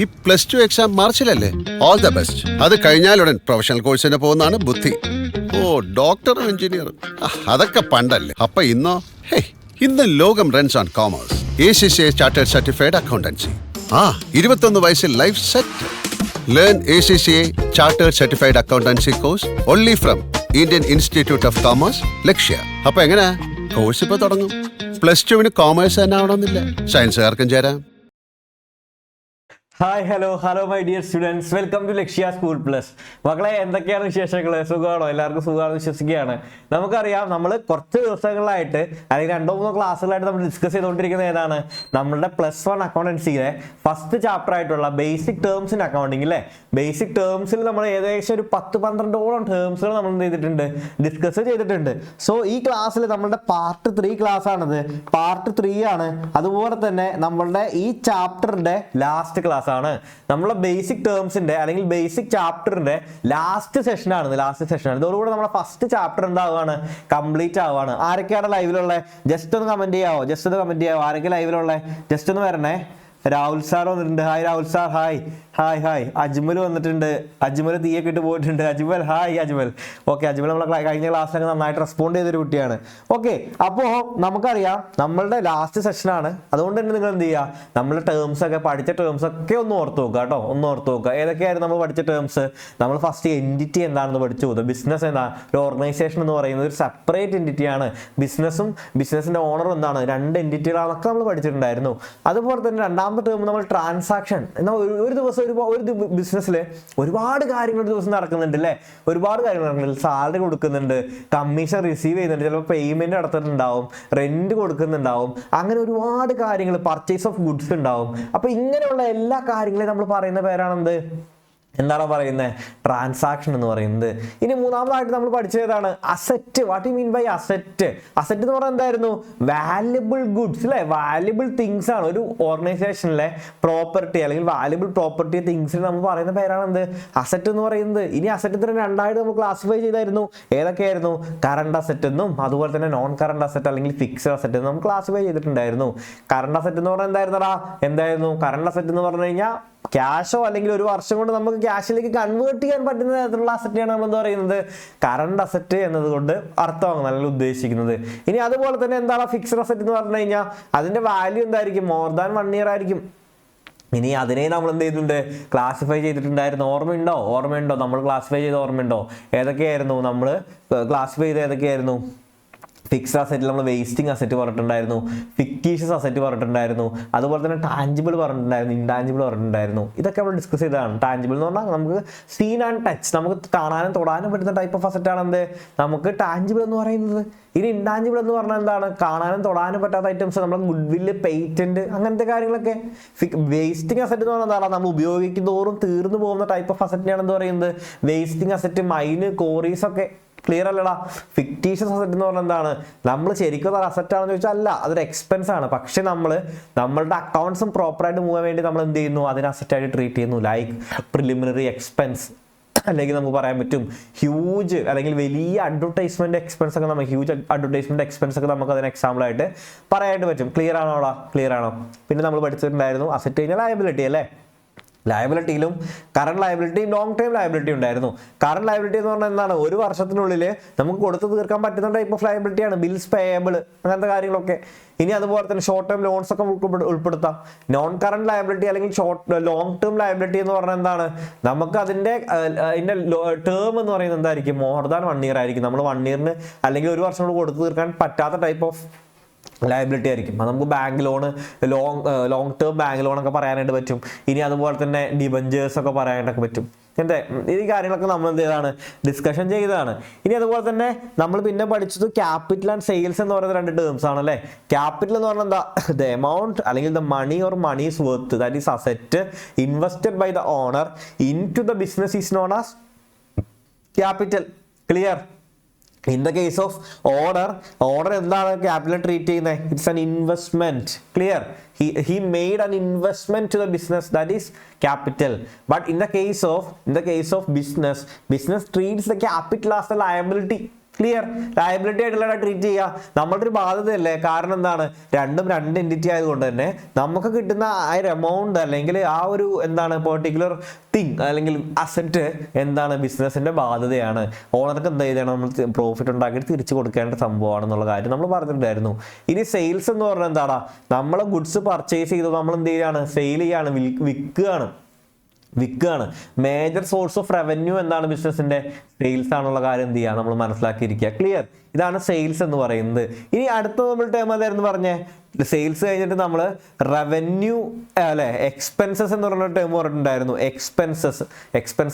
ഈ +2 എക്സാം മാർച്ചിലല്ലേ? All the best. അത് കഴിഞ്ഞാലുടൻ പ്രൊഫഷണൽ കോഴ്സിന് പോകുന്നതാണ് ബുദ്ധി. ഓ, ഡോക്ടറും എഞ്ചിനീയറും അതൊക്കെ പണ്ടല്ലേ. അപ്പൊ ഇന്നോ? ഇന്ന് ലോകം runs on commerce. ACCA chartered certified accountancy. 21 വയസ്സിൽ life set. Learn ACCA chartered certified accountancy course only from Indian institute of commerce, Lakshya. അപ്പൊ എങ്ങനെയാ കോഴ്സ് ഇപ്പൊ തുടങ്ങും? +2 കോമേഴ്സ് തന്നെ ആവണമെന്നില്ല, സയൻസുകാർക്കും ചേരാം. Hi hello my dear students, welcome to Lakshya school plus. മക്കളെ, എന്തൊക്കെയാണ് വിശേഷങ്ങൾ? സുഖമാണോ? എല്ലാവർക്കും സുഖമാണെന്ന് വിശ്വസിക്കുകയാണ്. നമുക്കറിയാം, നമ്മൾ കുറച്ച് ദിവസങ്ങളായിട്ട് അല്ലെങ്കിൽ 2-3 ക്ലാസ്സുകളായിട്ട് നമ്മൾ ഡിസ്കസ് ചെയ്തുകൊണ്ടിരിക്കുന്നത് ഏതാണ്? നമ്മളുടെ +1 അക്കൗണ്ടൻസിയിലെ ഫസ്റ്റ് ചാപ്റ്റർ ആയിട്ടുള്ള ബേസിക് ടേംസ് ഇൻ അക്കൗണ്ടിങ് അല്ലേ. ബേസിക് ടേംസിൽ നമ്മൾ ഏകദേശം ഒരു 10-12ഓളം ടേംസുകൾ നമ്മൾ എന്ത് ചെയ്തിട്ടുണ്ട്? ഡിസ്കസ് ചെയ്തിട്ടുണ്ട്. സോ ഈ ക്ലാസ്സിൽ നമ്മളുടെ പാർട്ട് 3 ക്ലാസ് ആണിത്. പാർട്ട് 3 ആണ്. അതുപോലെ തന്നെ നമ്മളുടെ ഈ ചാപ്റ്ററിന്റെ ലാസ്റ്റ് ക്ലാസ് ആണ്. നമ്മളെ ബേസിക് ടേംസിന്റെ അല്ലെങ്കിൽ ബേസിക് ചാപ്റ്ററിന്റെ ലാസ്റ്റ് സെഷൻ ആണ്. ഇതോടുകൂടെ നമ്മുടെ ഫസ്റ്റ് ചാപ്റ്റർ എന്താവുകയാണ്? കംപ്ലീറ്റ് ആവുകയാണ്. ആരൊക്കെയാണ് ലൈവിലുള്ളത്? ജസ്റ്റ് ഒന്ന് കമന്റ് ചെയ്യാവോ? ആരൊക്കെ ലൈവിലുള്ളത്? ജസ്റ്റ് ഒന്ന് വരണേ. രാഹുൽ സാർ വന്നിട്ടുണ്ട്. Hi Rahul sir. Hi. Ajmal വന്നിട്ടുണ്ട്. അജ്മൽ തീയൊക്കെ ഇട്ട് പോയിട്ടുണ്ട്. അജ്മൽ ഹായ്. അജ്മൽ ഓക്കെ. അജ്മൽ നമ്മളെ കഴിഞ്ഞ ക്ലാസ്സിലൊക്കെ നന്നായിട്ട് റെസ്പോണ്ട് ചെയ്തൊരു കുട്ടിയാണ്. ഓക്കെ, അപ്പോൾ നമുക്കറിയാം നമ്മളുടെ ലാസ്റ്റ് സെഷനാണ്. അതുകൊണ്ട് തന്നെ നിങ്ങൾ എന്ത് ചെയ്യുക? നമ്മൾ ടേംസ് ഒക്കെ പഠിച്ച ടേംസ് ഒക്കെ ഒന്ന് ഓർത്ത് നോക്കുക കേട്ടോ. ഏതൊക്കെയായിരുന്നു നമ്മൾ പഠിച്ച ടേംസ്? നമ്മൾ ഫസ്റ്റ് എൻറ്റിറ്റി എന്താണെന്ന് പഠിച്ചു. ബിസിനസ് എന്താ? ഒരു ഓർഗനൈസേഷൻ എന്ന് പറയുന്നത് ഒരു സെപ്പറേറ്റ് എൻറ്റിറ്റിയാണ്. ബിസിനസിന്റെ ഓണറും എന്താണ്? 2 എൻറ്റിറ്റികളാണൊക്കെ നമ്മൾ പഠിച്ചിട്ടുണ്ടായിരുന്നു. അതുപോലെ തന്നെ രണ്ടാമത്തെ ടേം നമ്മൾ ട്രാൻസാക്ഷൻ. എന്നാൽ ഒരു ദിവസം ഒരു ബിസിനസ്സിൽ ഒരുപാട് കാര്യങ്ങൾ ഒരു ദിവസം നടക്കുന്നുണ്ട് അല്ലേ. സാലറി കൊടുക്കുന്നുണ്ട്, കമ്മീഷൻ റിസീവ് ചെയ്യുന്നുണ്ട്, ചിലപ്പോൾ പേയ്മെന്റ് നടത്തിയിട്ടുണ്ടാവും, റെന്റ് കൊടുക്കുന്നുണ്ടാവും, അങ്ങനെ ഒരുപാട് കാര്യങ്ങൾ, പർച്ചേസ് ഓഫ് ഗുഡ്സ് ഉണ്ടാവും. അപ്പൊ ഇങ്ങനെയുള്ള എല്ലാ കാര്യങ്ങളെയും നമ്മൾ പറയുന്ന പേരാണെന്ത്? എന്താണ് പറയുന്നത്? ട്രാൻസാക്ഷൻ എന്ന് പറയുന്നത്. ഇനി മൂന്നാമതായിട്ട് നമ്മൾ പഠിച്ചതാണ് asset. What you mean by asset? Asset എന്ന് പറഞ്ഞാൽ എന്തായിരുന്നു? വാല്യുബിൾ ഗുഡ്സ് അല്ലെ. വാല്യുബിൾ തിങ്സ് ആണ്. ഒരു ഓർഗനൈസേഷനിലെ പ്രോപ്പർട്ടി അല്ലെങ്കിൽ വാല്യുബിൾ പ്രോപ്പർട്ടി തിങ്സിന് നമ്മൾ പറയുന്ന പേരാണ് എന്ത്? അസറ്റ് എന്ന് പറയുന്നത്. ഇനി അസറ്റ് രണ്ടായിട്ട് നമ്മൾ ക്ലാസിഫൈ ചെയ്തായിരുന്നു. ഏതൊക്കെയായിരുന്നു? കറണ്ട് അസറ്റ് എന്നും അതുപോലെ തന്നെ നോൺ കറണ്ട് അസറ്റ് അല്ലെങ്കിൽ ഫിക്സഡ് അസറ്റ് എന്നും നമ്മൾ ക്ലാസിഫൈ ചെയ്തിട്ടുണ്ടായിരുന്നു. കറണ്ട് അസറ്റ് എന്ന് പറഞ്ഞാൽ എന്തായിരുന്നു? കറണ്ട് അസറ്റ് എന്ന് പറഞ്ഞു കഴിഞ്ഞാൽ ക്യാഷോ അല്ലെങ്കിൽ ഒരു വർഷം കൊണ്ട് നമുക്ക് ക്യാഷിലേക്ക് കൺവേർട്ട് ചെയ്യാൻ പറ്റുന്ന തരത്തിലുള്ള അസറ്റിയാണ് നമ്മൾ എന്താ പറയുന്നത്? കറണ്ട് അസറ്റ് എന്നതുകൊണ്ട് അർത്ഥമാണ് നല്ല ഉദ്ദേശിക്കുന്നത്. ഇനി അതുപോലെ തന്നെ എന്താണ് ഫിക്സഡ് അസറ്റ് എന്ന് പറഞ്ഞു കഴിഞ്ഞാൽ അതിന്റെ വാല്യൂ എന്തായിരിക്കും? മോർ ദാൻ 1 ഇയർ ആയിരിക്കും. ഇനി അതിനെ നമ്മൾ എന്ത് ചെയ്തിട്ടുണ്ട്? ക്ലാസിഫൈ ചെയ്തിട്ടുണ്ടായിരുന്നു. ഓർമ്മയുണ്ടോ? നമ്മൾ ക്ലാസിഫൈ ചെയ്ത ഓർമ്മയുണ്ടോ? ഏതൊക്കെയായിരുന്നു നമ്മൾ ക്ലാസിഫൈ ചെയ്ത്? ഏതൊക്കെയായിരുന്നു? ഫിക്സ്ഡ് അസറ്റിൽ നമ്മൾ വേസ്റ്റിംഗ് അസറ്റ് പറഞ്ഞിട്ടുണ്ടായിരുന്നു, ഫിക്റ്റീഷ്യസ് അസറ്റ് പറഞ്ഞിട്ടുണ്ടായിരുന്നു, അതുപോലെ തന്നെ ടാഞ്ചിബിൾ പറഞ്ഞിട്ടുണ്ടായിരുന്നു, ഇൻടാഞ്ചിബിൾ പറഞ്ഞിട്ടുണ്ടായിരുന്നു. ഇതൊക്കെ നമ്മൾ ഡിസ്കസ് ചെയ്തതാണ്. ടാഞ്ചിബിൾ എന്ന് പറഞ്ഞാൽ നമുക്ക് സീൻ ആൻഡ് ടച്ച്, നമുക്ക് കാണാനും തൊടാനും പറ്റുന്ന ടൈപ്പ് ഓഫ് അസറ്റ് ആണ് എന്ത്? നമുക്ക് ടാഞ്ചിബിൾ എന്ന് പറയുന്നത്. ഇനി ഇൻടാഞ്ചിബിൾ എന്ന് പറഞ്ഞാൽ എന്താണ്? കാണാനും തൊടാനും പറ്റാത്ത ഐറ്റംസ്, നമ്മുടെ ഗുഡ് വില്ല്, പേറ്റന്റ്, അങ്ങനത്തെ കാര്യങ്ങളൊക്കെ. വേസ്റ്റിംഗ് അസറ്റ് എന്ന് പറഞ്ഞാൽ എന്താണ്? നമ്മൾ ഉപയോഗിക്കുന്നതോറും തീർന്നു പോകുന്ന ടൈപ്പ് ഓഫ് അസറ്റിനെയാണ് എന്ത് പറയുന്നത്? വേസ്റ്റിംഗ് അസറ്റ്, മൈന്, കോറീസ് ഒക്കെ. ക്ലിയർ അല്ലടാ? ഫിക്റ്റീഷ്യസ് അസറ്റ് എന്ന് പറഞ്ഞാൽ എന്താണ്? നമ്മൾ ശരിക്കും അത് അസറ്റ് ആണെന്ന് ചോദിച്ചാൽ അല്ല, അതൊരു എക്സ്പെൻസ് ആണ്. പക്ഷെ നമ്മളുടെ അക്കൗണ്ട്സും പ്രോപ്പറായിട്ട് മൂവാൻ വേണ്ടി നമ്മൾ എന്ത് ചെയ്യുന്നു? അതിനെ അസറ്റായിട്ട് ട്രീറ്റ് ചെയ്യുന്നു. ലൈക്ക് പ്രിലിമിനറി എക്സ്പെൻസ്, അല്ലെങ്കിൽ നമുക്ക് പറയാൻ പറ്റും ഹ്യൂജ് അല്ലെങ്കിൽ വലിയ അഡ്വർടൈസ്മെന്റ് എക്സ്പെൻസ് ഒക്കെ, നമുക്ക് അതിന് എക്സാമ്പിൾ ആയിട്ട് പറയാനായിട്ട് പറ്റും. ക്ലിയർ ആണോ? പിന്നെ നമ്മൾ പഠിച്ചിട്ടുണ്ടായിരുന്നു അസറ്റ് കഴിഞ്ഞാൽ ലയബിലിറ്റി അല്ലേ. ലയബിലിറ്റിയിലും current liability, long time liability ഉണ്ടായിരുന്നു. കറണ്ട് ലയബിലിറ്റി എന്ന് പറഞ്ഞാൽ എന്താണ്? ഒരു വർഷത്തിനുള്ളിൽ നമുക്ക് കൊടുത്തു തീർക്കാൻ പറ്റുന്ന ടൈപ്പ് ഓഫ് ലയബിലിറ്റിയാണ്. ബിൽസ് പേയബിൾ, അങ്ങനത്തെ കാര്യങ്ങളൊക്കെ. ഇനി അതുപോലെ തന്നെ ഷോർട്ട് ടേം ലോൺസ് ഒക്കെ ഉൾപ്പെടുത്താം. നോൺ കറണ്ട് ലയബിലിറ്റി അല്ലെങ്കിൽ ലോങ് ടേം ലയബിലിറ്റി എന്ന് പറഞ്ഞാൽ എന്താണ്? നമുക്ക് അതിന്റെ ടേം എന്ന് പറയുന്നത് എന്തായിരിക്കും? മോർ ദാൻ 1 ഇയർ ആയിരിക്കും. നമ്മൾ 1 ഇയറിന് അല്ലെങ്കിൽ ഒരു വർഷം കൊണ്ട് കൊടുത്തു തീർക്കാൻ പറ്റാത്ത ടൈപ്പ് ഓഫ് ലയബിലിറ്റി ആയിരിക്കും. അത് നമുക്ക് bank loan, long term bank loan ഒക്കെ പറയാനായിട്ട് പറ്റും. ഇനി അതുപോലെ തന്നെ ഡിബഞ്ചേഴ്സ് ഒക്കെ പറയാനായിട്ടൊക്കെ പറ്റും. ഈ കാര്യങ്ങളൊക്കെ നമ്മൾ എന്ത് ചെയ്താണ്? ഡിസ്കഷൻ ചെയ്തതാണ്. ഇനി അതുപോലെ തന്നെ നമ്മൾ പിന്നെ പഠിച്ചത് ക്യാപിറ്റൽ ആൻഡ് സെയിൽസ് എന്ന് പറയുന്ന 2 ടേംസ് ആണ് അല്ലേ. ക്യാപിറ്റൽ എന്ന് പറഞ്ഞാൽ എന്താ? ദ എമൗണ്ട് അല്ലെങ്കിൽ the money or money's worth, that is asset invested by the owner in to the business is known as capital. Clear? In the case of order എന്താണ് capital treat ചെയ്യുന്നത്? It's an investment. Clear? He made an investment to the business, that is capital. But in the case of business treats the capital as a liability. Clear? Liability ആയിട്ടുള്ള treat ചെയ്യുക. നമ്മളുടെ ഒരു ബാധ്യതയല്ലേ. കാരണം എന്താണ്, രണ്ടും രണ്ട് entity ആയതുകൊണ്ട് തന്നെ നമുക്ക് കിട്ടുന്ന ആ ഒരു എമൗണ്ട് അല്ലെങ്കിൽ ആ ഒരു എന്താണ് പെർട്ടിക്കുലർ തിങ് അല്ലെങ്കിൽ അസറ്റ് എന്താണ് ബിസിനസിന്റെ ബാധ്യതയാണ്. ഓണർക്ക് എന്ത് ചെയ്യണം, നമ്മൾ പ്രോഫിറ്റ് ഉണ്ടാക്കിയിട്ട് തിരിച്ചു കൊടുക്കേണ്ട സംഭവമാണെന്നുള്ള കാര്യം നമ്മൾ പറഞ്ഞിട്ടുണ്ടായിരുന്നു. ഇനി സെയിൽസ് എന്ന് പറഞ്ഞാൽ എന്താണ്, നമ്മളെ ഗുഡ്സ് പർച്ചേസ് ചെയ്ത് നമ്മൾ എന്ത് ചെയ്യാണ്, സെയിൽ ചെയ്യാണ്, വിൽക്കുകയാണ്. മേജർ സോഴ്സ് ഓഫ് റവന്യൂ എന്താണ് ബിസിനസിന്റെ, സെയിൽസ് ആണുള്ള കാര്യം എന്ത് ചെയ്യുക, നമ്മൾ മനസ്സിലാക്കിയിരിക്കുക. ക്ലിയർ? ഇതാണ് സെയിൽസ് എന്ന് പറയുന്നത്. ഇനി അടുത്ത നമ്മൾ ടേം ഏതായിരുന്നു പറഞ്ഞേ, സെയിൽസ് കഴിഞ്ഞിട്ട് നമ്മൾ റവന്യൂ അല്ലെ എക്സ്പെൻസസ് എന്ന് പറഞ്ഞ ടേം പറഞ്ഞിട്ടുണ്ടായിരുന്നു. എക്സ്പെൻസസ്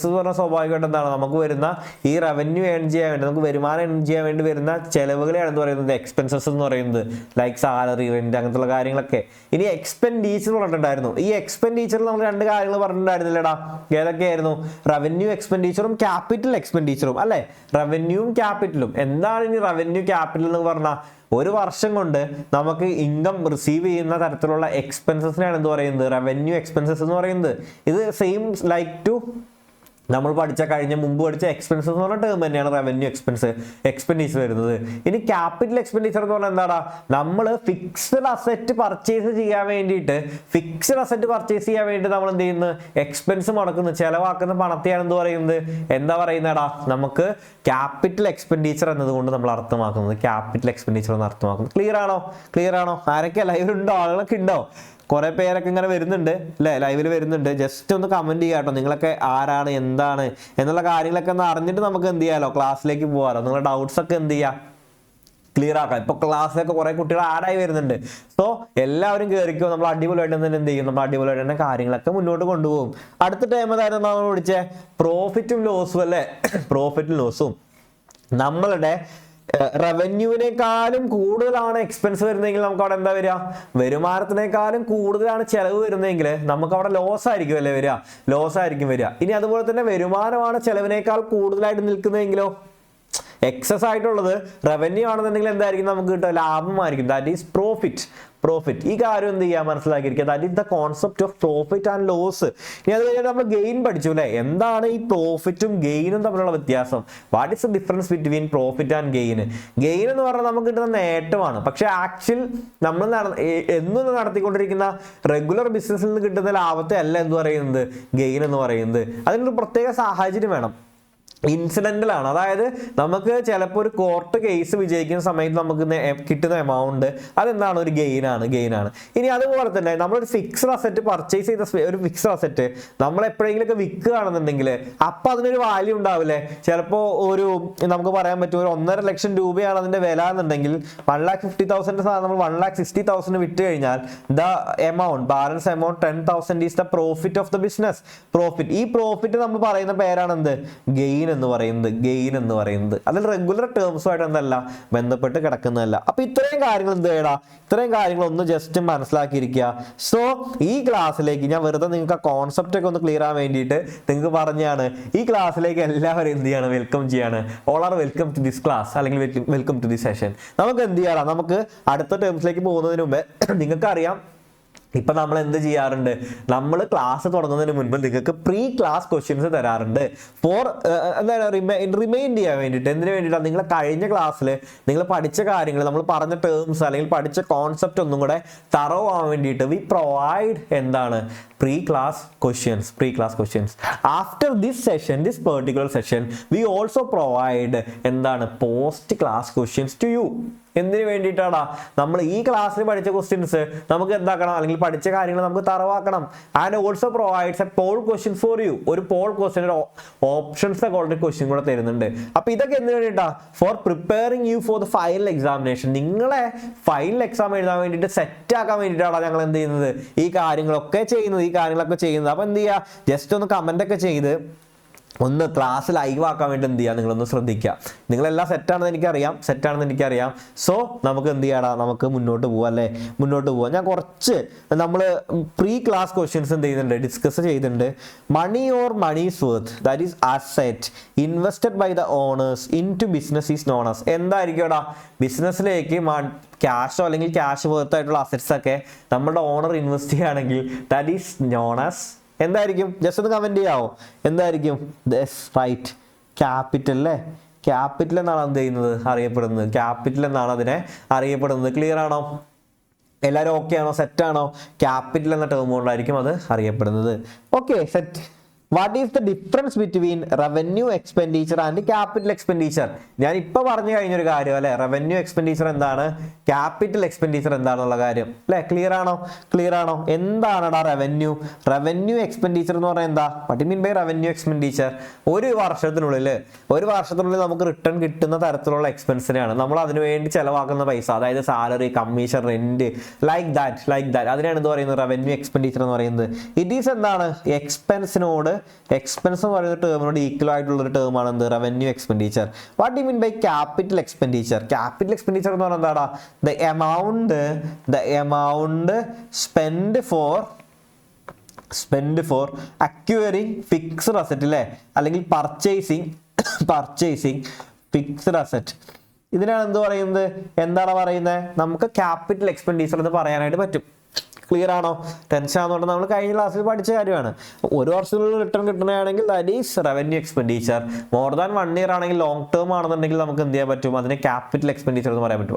എന്ന് പറഞ്ഞാൽ സ്വാഭാവികമായിട്ട് എന്താണ്, നമുക്ക് വരുന്ന ഈ റവന്യൂ ഏൺ ചെയ്യാൻ വേണ്ടി, നമുക്ക് വരുമാനം ഏൺ ചെയ്യാൻ വേണ്ടി വരുന്ന ചെലവുകളെയാണ് എന്ന് പറയുന്നത് എക്സ്പെൻസസ് എന്ന് പറയുന്നത്. ലൈക്ക് സാലറി, റെന്റ്, അങ്ങനത്തെ കാര്യങ്ങളൊക്കെ. ഇനി എക്സ്പെൻഡിച്ചർ പറഞ്ഞിട്ടുണ്ടായിരുന്നു. ഈ എക്സ്പെൻഡിച്ചറിൽ നമ്മൾ രണ്ട് കാര്യങ്ങൾ പറഞ്ഞിട്ടുണ്ടായിരുന്നില്ലടാ. ഏതൊക്കെയായിരുന്നു? റവന്യൂ എക്സ്പെൻഡിച്ചറും ക്യാപിറ്റൽ എക്സ്പെൻഡിച്ചറും അല്ലെ. റവന്യൂവും ക്യാപിറ്റലും. എന്താണ് ഇനി റവന്യൂ ക്യാപിറ്റൽ എന്ന് പറഞ്ഞാൽ, ഒരു വർഷം കൊണ്ട് നമുക്ക് ഇൻകം റിസീവ് ചെയ്യുന്ന തരത്തിലുള്ള എക്സ്പെൻസസിനാണ് എന്ത് പറയുന്നത്, റവന്യൂ എക്സ്പെൻസസ് എന്ന് പറയുന്നത്. ഇത് സെയിം ലൈക്ക് ടു നമ്മൾ മുമ്പ് പഠിച്ച എക്സ്പെൻസസ് എന്ന് പറഞ്ഞ ടേം തന്നെയാണ് റവന്യൂ എക്സ്പെൻഡിച്ചർ വരുന്നത്. ഇനി ക്യാപിറ്റൽ എക്സ്പെൻഡിച്ചർ എന്ന് പറഞ്ഞാൽ എന്താണ്, നമ്മൾ ഫിക്സ്ഡ് അസറ്റ് പർച്ചേസ് ചെയ്യാൻ വേണ്ടിയിട്ട് നമ്മൾ എന്ത് ചെയ്യുന്നത്, എക്സ്പെൻസ് മുടക്കുന്നത്, ചെലവാക്കുന്ന പണത്തെയാണ് എന്ത് പറയുന്നത്, എന്താ പറയുന്നടാ, നമുക്ക് ക്യാപിറ്റൽ എക്സ്പെൻഡിച്ചർ എന്നതുകൊണ്ട് നമ്മൾ അർത്ഥമാക്കുന്നത്, ക്യാപിറ്റൽ എക്സ്പെൻഡിച്ചർ എന്ന് അർത്ഥമാക്കുന്നത്. ക്ലിയർ ആണോ? ആരൊക്കെ ലൈവിലുണ്ടോ? ആളുകളൊക്കെ ഉണ്ടോ? കുറെ പേരൊക്കെ ഇങ്ങനെ വരുന്നുണ്ട് അല്ലേ, ലൈവിൽ വരുന്നുണ്ട്. ജസ്റ്റ് ഒന്ന് കമന്റ് ചെയ്യാട്ടോ, നിങ്ങളൊക്കെ ആരാണ്, എന്താണ് എന്നുള്ള കാര്യങ്ങളൊക്കെ ഒന്ന് അറിഞ്ഞിട്ട് നമുക്ക് എന്ത് ചെയ്യാലോ, ക്ലാസ്സിലേക്ക് പോകാലോ. നിങ്ങളുടെ ഡൗട്ട്സ് ഒക്കെ എന്ത് ചെയ്യാം, ക്ലിയർ ആക്കാം. ഇപ്പൊ ക്ലാസ്സിലൊക്കെ കുറെ കുട്ടികൾ ആഡായി വരുന്നുണ്ട്. സോ എല്ലാവരും കയറിക്കോ, നമ്മൾ അടിപൊളിയായിട്ട് തന്നെ എന്ത് ചെയ്യും, നമ്മൾ അടിപൊളിയായിട്ട് തന്നെ കാര്യങ്ങളൊക്കെ മുന്നോട്ട് കൊണ്ടുപോകും. അടുത്ത ടൈം ഏതായിരുന്നു നമ്മൾ വിളിച്ചേ, പ്രോഫിറ്റും ലോസും അല്ലേ. പ്രോഫിറ്റും ലോസും നമ്മളുടെ റവന്യൂവിനേക്കാളും കൂടുതലാണ് എക്സ്പെൻസ് വരുന്നതെങ്കിൽ നമുക്ക് അവിടെ എന്താ വരിക, വരുമാനത്തിനേക്കാളും കൂടുതലാണ് ചെലവ് വരുന്നതെങ്കിൽ നമുക്ക് അവിടെ ലോസ് ആയിരിക്കും അല്ലേ വരിക. ഇനി അതുപോലെ തന്നെ വരുമാനമാണ് ചെലവിനേക്കാൾ കൂടുതലായിട്ട് നിൽക്കുന്നതെങ്കിലോ, എക്സസ് ആയിട്ടുള്ളത് റവന്യൂ ആണെന്നുണ്ടെങ്കിൽ എന്തായിരിക്കും നമുക്ക് കിട്ടുക, ലാഭമായിരിക്കും. That is profit. ഈ കാര്യം എന്ത് ചെയ്യാൻ മനസ്സിലാക്കിയിരിക്കുക, that is the concept of profit and loss. ഇനി അത് കഴിഞ്ഞാൽ നമ്മൾ ഗെയിൻ പഠിച്ചു അല്ലേ. എന്താണ് ഈ പ്രോഫിറ്റും ഗെയിനും തമ്മിലുള്ള വ്യത്യാസം? What is the difference between profit and gain? Gain എന്ന് പറഞ്ഞാൽ നമുക്ക് കിട്ടുന്ന നേട്ടമാണ്. പക്ഷെ ആക്ച്വൽ നമ്മൾ എന്നും നടത്തിക്കൊണ്ടിരിക്കുന്ന റെഗുലർ ബിസിനസ്സിൽ നിന്ന് കിട്ടുന്ന ലാഭത്തെ അല്ല എന്ത് പറയുന്നത്, ഗെയിൻ എന്ന് പറയുന്നത്. അതിനൊരു പ്രത്യേക സാഹചര്യം വേണം. ഇൻസിഡന്റൽ ആണ്. അതായത് നമുക്ക് ചിലപ്പോൾ ഒരു കോർട്ട് കേസ് വിജയിക്കുന്ന സമയത്ത് നമുക്ക് കിട്ടുന്ന എമൗണ്ട് അതെന്താണ്, ഒരു ഗെയിൻ ആണ്. ഇനി അതുപോലെ തന്നെ നമ്മളൊരു ഫിക്സ്ഡ് അസറ്റ് പർച്ചേസ് ചെയ്ത ഒരു ഫിക്സ്ഡ് അസറ്റ് നമ്മൾ എപ്പോഴെങ്കിലൊക്കെ വിൽക്കുകയാണെന്നുണ്ടെങ്കിൽ അപ്പൊ അതിനൊരു വാല്യൂ ഉണ്ടാവില്ലേ. ചിലപ്പോൾ നമുക്ക് പറയാൻ പറ്റും, ഒരു 1.5 ലക്ഷം രൂപയാണ് അതിന്റെ വില എന്നുണ്ടെങ്കിൽ 1,50,000 സാധനം നമ്മൾ 1,60,000 വിറ്റ് കഴിഞ്ഞാൽ the amount, balance amount 10,000 is the profit of the business. ഈ പ്രോഫിറ്റ് നമ്മൾ പറയുന്ന പേരാണ് എന്ത്, ഗെയിൻ എന്ന് പറയുന്നത്. അതിൽ റെഗുലർ ടേംസുമായിട്ട് എന്തല്ല ബന്ധപ്പെട്ട് കിടക്കുന്നതല്ല. അപ്പൊ ഇത്രയും കാര്യങ്ങൾ ഒന്ന് ജസ്റ്റ് മനസ്സിലാക്കിയിരിക്കുക. സോ ഈ ക്ലാസ്സിലേക്ക് ഞാൻ വെറുതെ നിങ്ങൾക്ക് ആ കോൺസെപ്റ്റ് ഒക്കെ ഒന്ന് ക്ലിയർ ആവാൻ വേണ്ടിയിട്ട് നിങ്ങൾക്ക് പറഞ്ഞാണ്, ഈ ക്ലാസ്സിലേക്ക് എല്ലാവരും എന്ത് ചെയ്യാണ്, വെൽക്കം ചെയ്യാണ്. All are welcome to this class അല്ലെങ്കിൽ വെൽക്കം ടു ദിസ് സെഷൻ. നമുക്ക് എന്ത് ചെയ്യണം, നമുക്ക് അടുത്ത ടേംസിലേക്ക് പോകുന്നതിന് മുമ്പ് നിങ്ങൾക്കറിയാം ഇപ്പൊ നമ്മൾ എന്ത് ചെയ്യാറുണ്ട്, നമ്മൾ ക്ലാസ് തുടങ്ങുന്നതിന് മുൻപ് നിങ്ങൾക്ക് പ്രീ ക്ലാസ് ക്വസ്റ്റ്യൻസ് തരാറുണ്ട് ഫോർ എന്താണ് റിമൈൻഡ് ചെയ്യാൻ വേണ്ടിയിട്ട്. എന്തിനു വേണ്ടിയിട്ടാണ്, നിങ്ങൾ കഴിഞ്ഞ ക്ലാസ്സിൽ നിങ്ങൾ പഠിച്ച കാര്യങ്ങൾ, നമ്മൾ പറഞ്ഞ ടേംസ് അല്ലെങ്കിൽ പഠിച്ച കോൺസെപ്റ്റ് ഒന്നും കൂടെ തറവ് ആവാൻ വേണ്ടിയിട്ട് വി പ്രൊവൈഡ് എന്താണ്, pre class questions. After this particular session we also provide എന്താണ്, post class questions to you. എന്തിനു വേണ്ടിയിട്ടാണ്, നമ്മൾ ഈ ക്ലാസ്സിൽ പഠിച്ച ക്വസ്റ്റ്യൻസ് നമുക്ക് എന്താക്കണം, അല്ലെങ്കിൽ പഠിച്ച കാര്യങ്ങൾ നമുക്ക് തറവാക്കണം. And also provides a poll question for you. ഒരു പോൾ ക്വസ്റ്റ്യൻ, ഓപ്ഷൻസ് ഒക്കെ ഓൾറെഡി ക്വസ്റ്റ്യൻ കൂടെ തരുന്നുണ്ട്. അപ്പൊ ഇതൊക്കെ എന്തിനു വേണ്ടിയിട്ടാ, for preparing you for the final examination. നിങ്ങളെ ഫൈനൽ എക്സാം എഴുതാൻ വേണ്ടിയിട്ട് സെറ്റ് ആക്കാൻ വേണ്ടിയിട്ടാണ് ഞങ്ങൾ എന്ത് ചെയ്യുന്നത്, ഈ കാര്യങ്ങളൊക്കെ ചെയ്യുന്നത്. അപ്പൊ എന്ത് ചെയ്യുക, ജസ്റ്റ് ഒന്ന് കമന്റ് ഒക്കെ ചെയ്ത് ഒന്ന് ക്ലാസ് ലൈവ് ആക്കാൻ വേണ്ടി എന്ത് ചെയ്യുക, നിങ്ങളൊന്ന് ശ്രദ്ധിക്കുക. നിങ്ങളെല്ലാം സെറ്റാണെന്ന് എനിക്കറിയാം. സോ നമുക്ക് എന്ത് ചെയ്യണം, നമുക്ക് മുന്നോട്ട് പോവാം. ഞാൻ കുറച്ച് നമ്മൾ പ്രീ ക്ലാസ് ക്വസ്റ്റ്യൻസ് എന്ത് ചെയ്യുന്നുണ്ട്, ഡിസ്കസ് ചെയ്തിട്ടുണ്ട്. Money or money's worth, that is asset invested by the owners in to business is known as. എന്തായിരിക്കും ബിസിനസ്സിലേക്ക് ക്യാഷോ അല്ലെങ്കിൽ ക്യാഷ് വർത്ത് ആയിട്ടുള്ള അസറ്റ്സ് ഒക്കെ നമ്മുടെ ഓണർ ഇൻവെസ്റ്റ് ചെയ്യുകയാണെങ്കിൽ ദാറ്റ് ഈസ് നോൺ ആസ് എന്തായിരിക്കും, ജസ്റ്റ് ഒന്ന് കമന്റ് ചെയ്യാവോ, എന്തായിരിക്കും, റൈറ്റ്, ക്യാപിറ്റൽ അല്ലേ. ക്യാപിറ്റൽ എന്നാണ് എന്ത് ചെയ്യുന്നത് അറിയപ്പെടുന്നത്, ക്യാപിറ്റൽ എന്നാണ് അതിനെ അറിയപ്പെടുന്നത്. ക്ലിയർ ആണോ? എല്ലാവരും ഓക്കെ ആണോ? സെറ്റ് ആണോ? ക്യാപിറ്റൽ എന്ന ടേം കൊണ്ടായിരിക്കും അത് അറിയപ്പെടുന്നത്. Okay, set. What is the difference between revenue expenditure and capital expenditure? ഞാൻ ഇപ്പൊ പറഞ്ഞു കഴിഞ്ഞൊരു കാര്യം അല്ലെ, റവന്യൂ എക്സ്പെൻഡിച്ചർ എന്താണ്, ക്യാപിറ്റൽ എക്സ്പെൻഡിച്ചർ എന്താണെന്നുള്ള കാര്യം അല്ലെ. ക്ലിയർ ആണോ? ക്ലിയർ ആണോ? എന്താണടാ റവന്യൂ? റവന്യൂ എക്സ്പെൻഡിച്ചർ എന്ന് പറഞ്ഞാൽ എന്താ? What mean by revenue expenditure? ഒരു വർഷത്തിനുള്ളിൽ നമുക്ക് റിട്ടേൺ കിട്ടുന്ന തരത്തിലുള്ള എക്സ്പെൻസിനെയാണ് നമ്മൾ അതിനു വേണ്ടി ചെലവാക്കുന്ന പൈസ, അതായത് salary, commission, rent, like that അതിനാണ് എന്ത് പറയുന്നത്? റവന്യൂ എക്സ്പെൻഡിച്ചർ എന്ന് പറയുന്നത്. ഇറ്റ് ഈസ് എന്താണ്? എക്സ്പെൻസിനോട്, എക്സ്പെൻസ് എന്ന് പറയുന്ന ടേമിനോട് ഈക്വൽ ആയിട്ടുള്ള ഒരു ടേം ആണ് എന്ത്? Revenue expenditure. What you mean by capital expenditure? Capital expenditure എന്ന് പറഞ്ഞാൽ എന്താടാ? The amount spend for acquiring fixed asset അല്ലേ, അല്ലെങ്കിൽ പർച്ചേസിങ് ഫിക്സ്ഡ് അസറ്റ്. ഇതിനാണ് എന്ത് പറയുന്നത്? എന്താണ് പറയുന്നത്? നമുക്ക് ക്യാപിറ്റൽ എക്സ്പെൻഡിച്ചർ എന്ന് പറയാനായിട്ട് പറ്റും. ക്ലിയർ ആണോ? ടെൻഷൻ ആണെന്നുകൊണ്ട് നമ്മൾ കഴിഞ്ഞ ക്ലാസ്സിൽ പഠിച്ച കാര്യമാണ്. ഒരു വർഷത്തിലുള്ള റിട്ടേൺ കിട്ടുകയാണെങ്കിൽ that is revenue expenditure. More than 1 year ആണെങ്കിൽ, ലോങ് ടേം ആണെന്നുണ്ടെങ്കിൽ നമുക്ക് എന്ത് ചെയ്യാൻ പറ്റും? അതിനെ ക്യാപിറ്റൽ എക്സ്പെൻഡിച്ചർ എന്ന് പറയാൻ പറ്റും.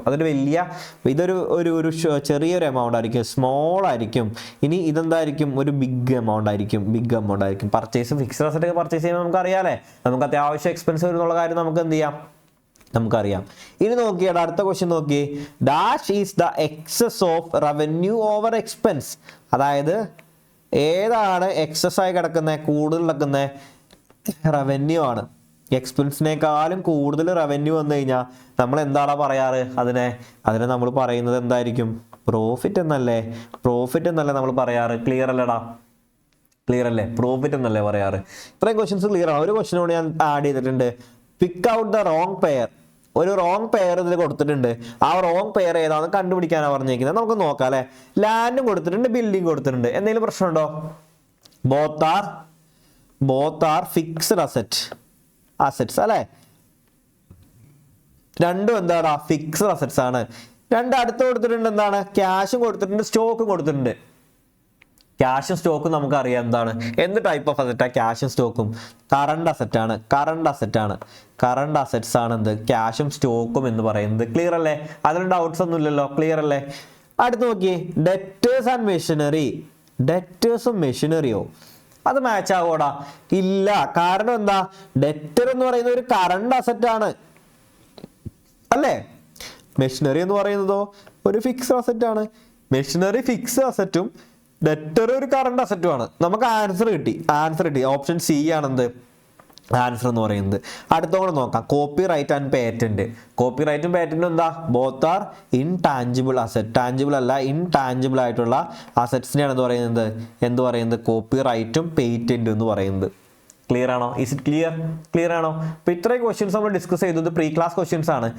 ഇതൊരു ചെറിയൊരു എമൗണ്ട് ആയിരിക്കും, സ്മോൾ ആയിരിക്കും. ഇനി ഇതെന്തായിരിക്കും? ഒരു ബിഗ് എമൗണ്ട് ആയിരിക്കും. പർച്ചേസ്, ഫിക്സ്ഡ് അസറ്റ് ഒക്കെ പർച്ചേസ് ചെയ്യുമ്പോൾ നമുക്ക് അറിയാലേ, നമുക്ക് അത്യാവശ്യം എക്സ്പെൻസ് വരുന്നുള്ള കാര്യം നമുക്ക് എന്ത് ചെയ്യാം? നമുക്കറിയാം. ഇനി നോക്കിയാണ് അടുത്ത ക്വസ്റ്റ്യൻ നോക്കി. Dash is the excess of revenue over expense? അതായത് ഏതാണ് എക്സസ് ആയി കിടക്കുന്നത്, കൂടുതൽ കിടക്കുന്നത്? റവന്യൂ ആണ്. എക്സ്പെൻസിനേക്കാളും കൂടുതൽ റവന്യൂ വന്നു കഴിഞ്ഞാൽ നമ്മൾ എന്താണ് പറയാറ്? അതിനെ നമ്മൾ പറയുന്നത് എന്തായിരിക്കും? പ്രോഫിറ്റ് എന്നല്ലേ നമ്മൾ പറയാറ്. ക്ലിയർ അല്ലേടാ? ക്ലിയർ അല്ലേ? പ്രോഫിറ്റ് എന്നല്ലേ പറയാറ്. ഇത്രയും ക്വസ്റ്റ്യൻസ് ക്ലിയർ ആണ്. ഒരു ക്വസ്റ്റ്യനോട് ഞാൻ ആഡ് ചെയ്തിട്ടുണ്ട്. Pick out the wrong pair. ഒരു റോങ് പെയർ ഇതിൽ കൊടുത്തിട്ടുണ്ട്. ആ റോങ് പെയർ ഏതാണെന്ന് കണ്ടുപിടിക്കാനാണ് പറഞ്ഞിരിക്കുന്നത്. നമുക്ക് നോക്കാം അല്ലെ. ലാൻഡും കൊടുത്തിട്ടുണ്ട്, ബിൽഡിംഗ് കൊടുത്തിട്ടുണ്ട്. എന്തെങ്കിലും പ്രശ്നമുണ്ടോ? ബോത്ത് ആർ ഫിക്സ്ഡ് അസറ്റ്സ് അല്ലെ. രണ്ടും എന്താടാ? ഫിക്സ്ഡ് അസറ്റ്സ് ആണ്. അടുത്ത് കൊടുത്തിട്ടുണ്ട് എന്താണ്? ക്യാഷും കൊടുത്തിട്ടുണ്ട്, സ്റ്റോക്കും കൊടുത്തിട്ടുണ്ട്. ക്യാഷും സ്റ്റോക്കും നമുക്കറിയാം എന്താണ്, എന്ത് ടൈപ്പ് ഓഫ് അസറ്റാ ക്യാഷും സ്റ്റോക്കും? കറണ്ട് അസറ്റ്സ് ആണ് എന്ത്? ക്യാഷും സ്റ്റോക്കും എന്ന് പറയുന്നത്. ക്ലിയർ അല്ലേ? അതിന് ഡൗട്ട്സ് ഒന്നും ഇല്ലല്ലോ. ക്ലിയർ അല്ലേ? അടുത്ത് നോക്കി, ഡെറ്റേഴ്സ് ആൻഡ് മെഷീനറി. ഡെറ്റേഴ്സും മെഷീനറിയോ അത് മാച്ച് ആവോടാ? ഇല്ല. കാരണം എന്താ? ഡെറ്റർ എന്ന് പറയുന്നത് ഒരു കറണ്ട് അസറ്റ് ആണ് അല്ലേ. മെഷീനറി എന്ന് പറയുന്നതോ ഒരു ഫിക്സ്ഡ് അസറ്റ് ആണ്. മെഷീനറി ഫിക്സ്ഡ് അസറ്റും ഡെറ്റർ ഒരു കറണ്ട് അസറ്റുമാണ്. നമുക്ക് ആൻസർ കിട്ടി. ഓപ്ഷൻ സി ആണെന്ത് ആൻസർ എന്ന് പറയുന്നത്. അടുത്തോടെ നോക്കാം. Copyright and patent. കോപ്പി റൈറ്റും പേറ്റന്റും എന്താ? Both are intangible asset. Tangible അല്ല, ഇൻടാഞ്ചിബിൾ ആയിട്ടുള്ള അസറ്റ്സിനെയാണ് എന്ത് പറയുന്നത്? കോപ്പി റൈറ്റും പേറ്റന്റും എന്ന് പറയുന്നത്. ക്ലിയർ ആണോ? ഇസ് ഇറ്റ് ക്ലിയർ ആണോ? അപ്പൊ ഇത്രയും ക്വസ്റ്റ്യൻസ് നമ്മൾ ഡിസ്കസ് ചെയ്തത് പ്രീ ക്ലാസ് ക്വസ്റ്റ്യൻസ് ആണ്.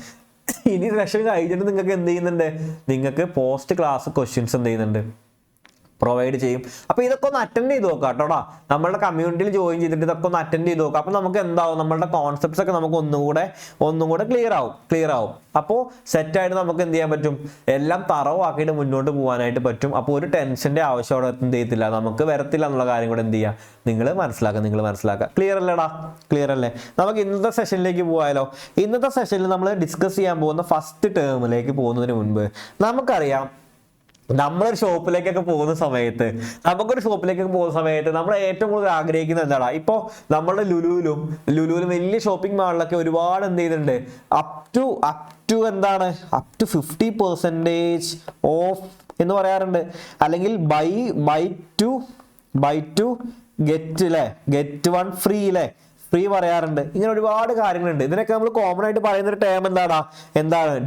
ഇനി സെഷൻ കഴിഞ്ഞിട്ട് നിങ്ങൾക്ക് എന്ത് ചെയ്യുന്നുണ്ട്? നിങ്ങൾക്ക് പോസ്റ്റ് ക്ലാസ് ക്വസ്റ്റ്യൻസ് എന്ത് ചെയ്യുന്നുണ്ട്? പ്രൊവൈഡ് ചെയ്യും. അപ്പോൾ ഇതൊക്കെ ഒന്ന് അറ്റൻഡ് ചെയ്ത് നോക്കാം കേട്ടോടാ. നമ്മളുടെ കമ്മ്യൂണിറ്റിയിൽ ജോയിൻ ചെയ്തിട്ട് ഇതൊക്കെ ഒന്ന് അറ്റൻഡ് ചെയ്ത് നോക്കാം. അപ്പോൾ നമുക്ക് എന്താവും? നമ്മളുടെ കോൺസെപ്റ്റ്സ് ഒക്കെ നമുക്ക് ഒന്നും കൂടെ ക്ലിയർ ആവും. അപ്പോൾ സെറ്റായിട്ട് നമുക്ക് എന്ത് ചെയ്യാൻ പറ്റും? എല്ലാം തറവാക്കിയിട്ട് മുന്നോട്ട് പോകാനായിട്ട് പറ്റും. അപ്പോൾ ഒരു ടെൻഷൻ്റെ ആവശ്യം അവിടെ എന്ത് ചെയ്യത്തില്ല, നമുക്ക് വരത്തില്ല എന്നുള്ള കാര്യം കൂടെ എന്ത് ചെയ്യുക? നിങ്ങൾ മനസ്സിലാക്കുക. ക്ലിയർ അല്ലേ? നമുക്ക് ഇന്നത്തെ സെഷനിലേക്ക് പോയാലോ? ഇന്നത്തെ സെഷനിൽ നമ്മൾ ഡിസ്കസ് ചെയ്യാൻ പോകുന്ന ഫസ്റ്റ് ടേമിലേക്ക് പോകുന്നതിന് മുൻപ് നമുക്കറിയാം, നമുക്കൊരു ഷോപ്പിലേക്കൊക്കെ പോകുന്ന സമയത്ത് നമ്മൾ ഏറ്റവും കൂടുതൽ ആഗ്രഹിക്കുന്നത് എന്താണ്? ഇപ്പോൾ നമ്മളുടെ ലുലുവിലും വലിയ ഷോപ്പിംഗ് മാളിലൊക്കെ ഒരുപാട് എന്ത് ചെയ്യുന്നുണ്ട്? അപ് ടു 50% ഓഫ് എന്ന് പറയാറുണ്ട്. അല്ലെങ്കിൽ buy two get one free free പറയാറുണ്ട്. ഇങ്ങനെ ഒരുപാട് കാര്യങ്ങളുണ്ട്. ഇതിനൊക്കെ നമ്മൾ കോമൺ ആയിട്ട് പറയുന്ന ഒരു ടേം എന്താണ്?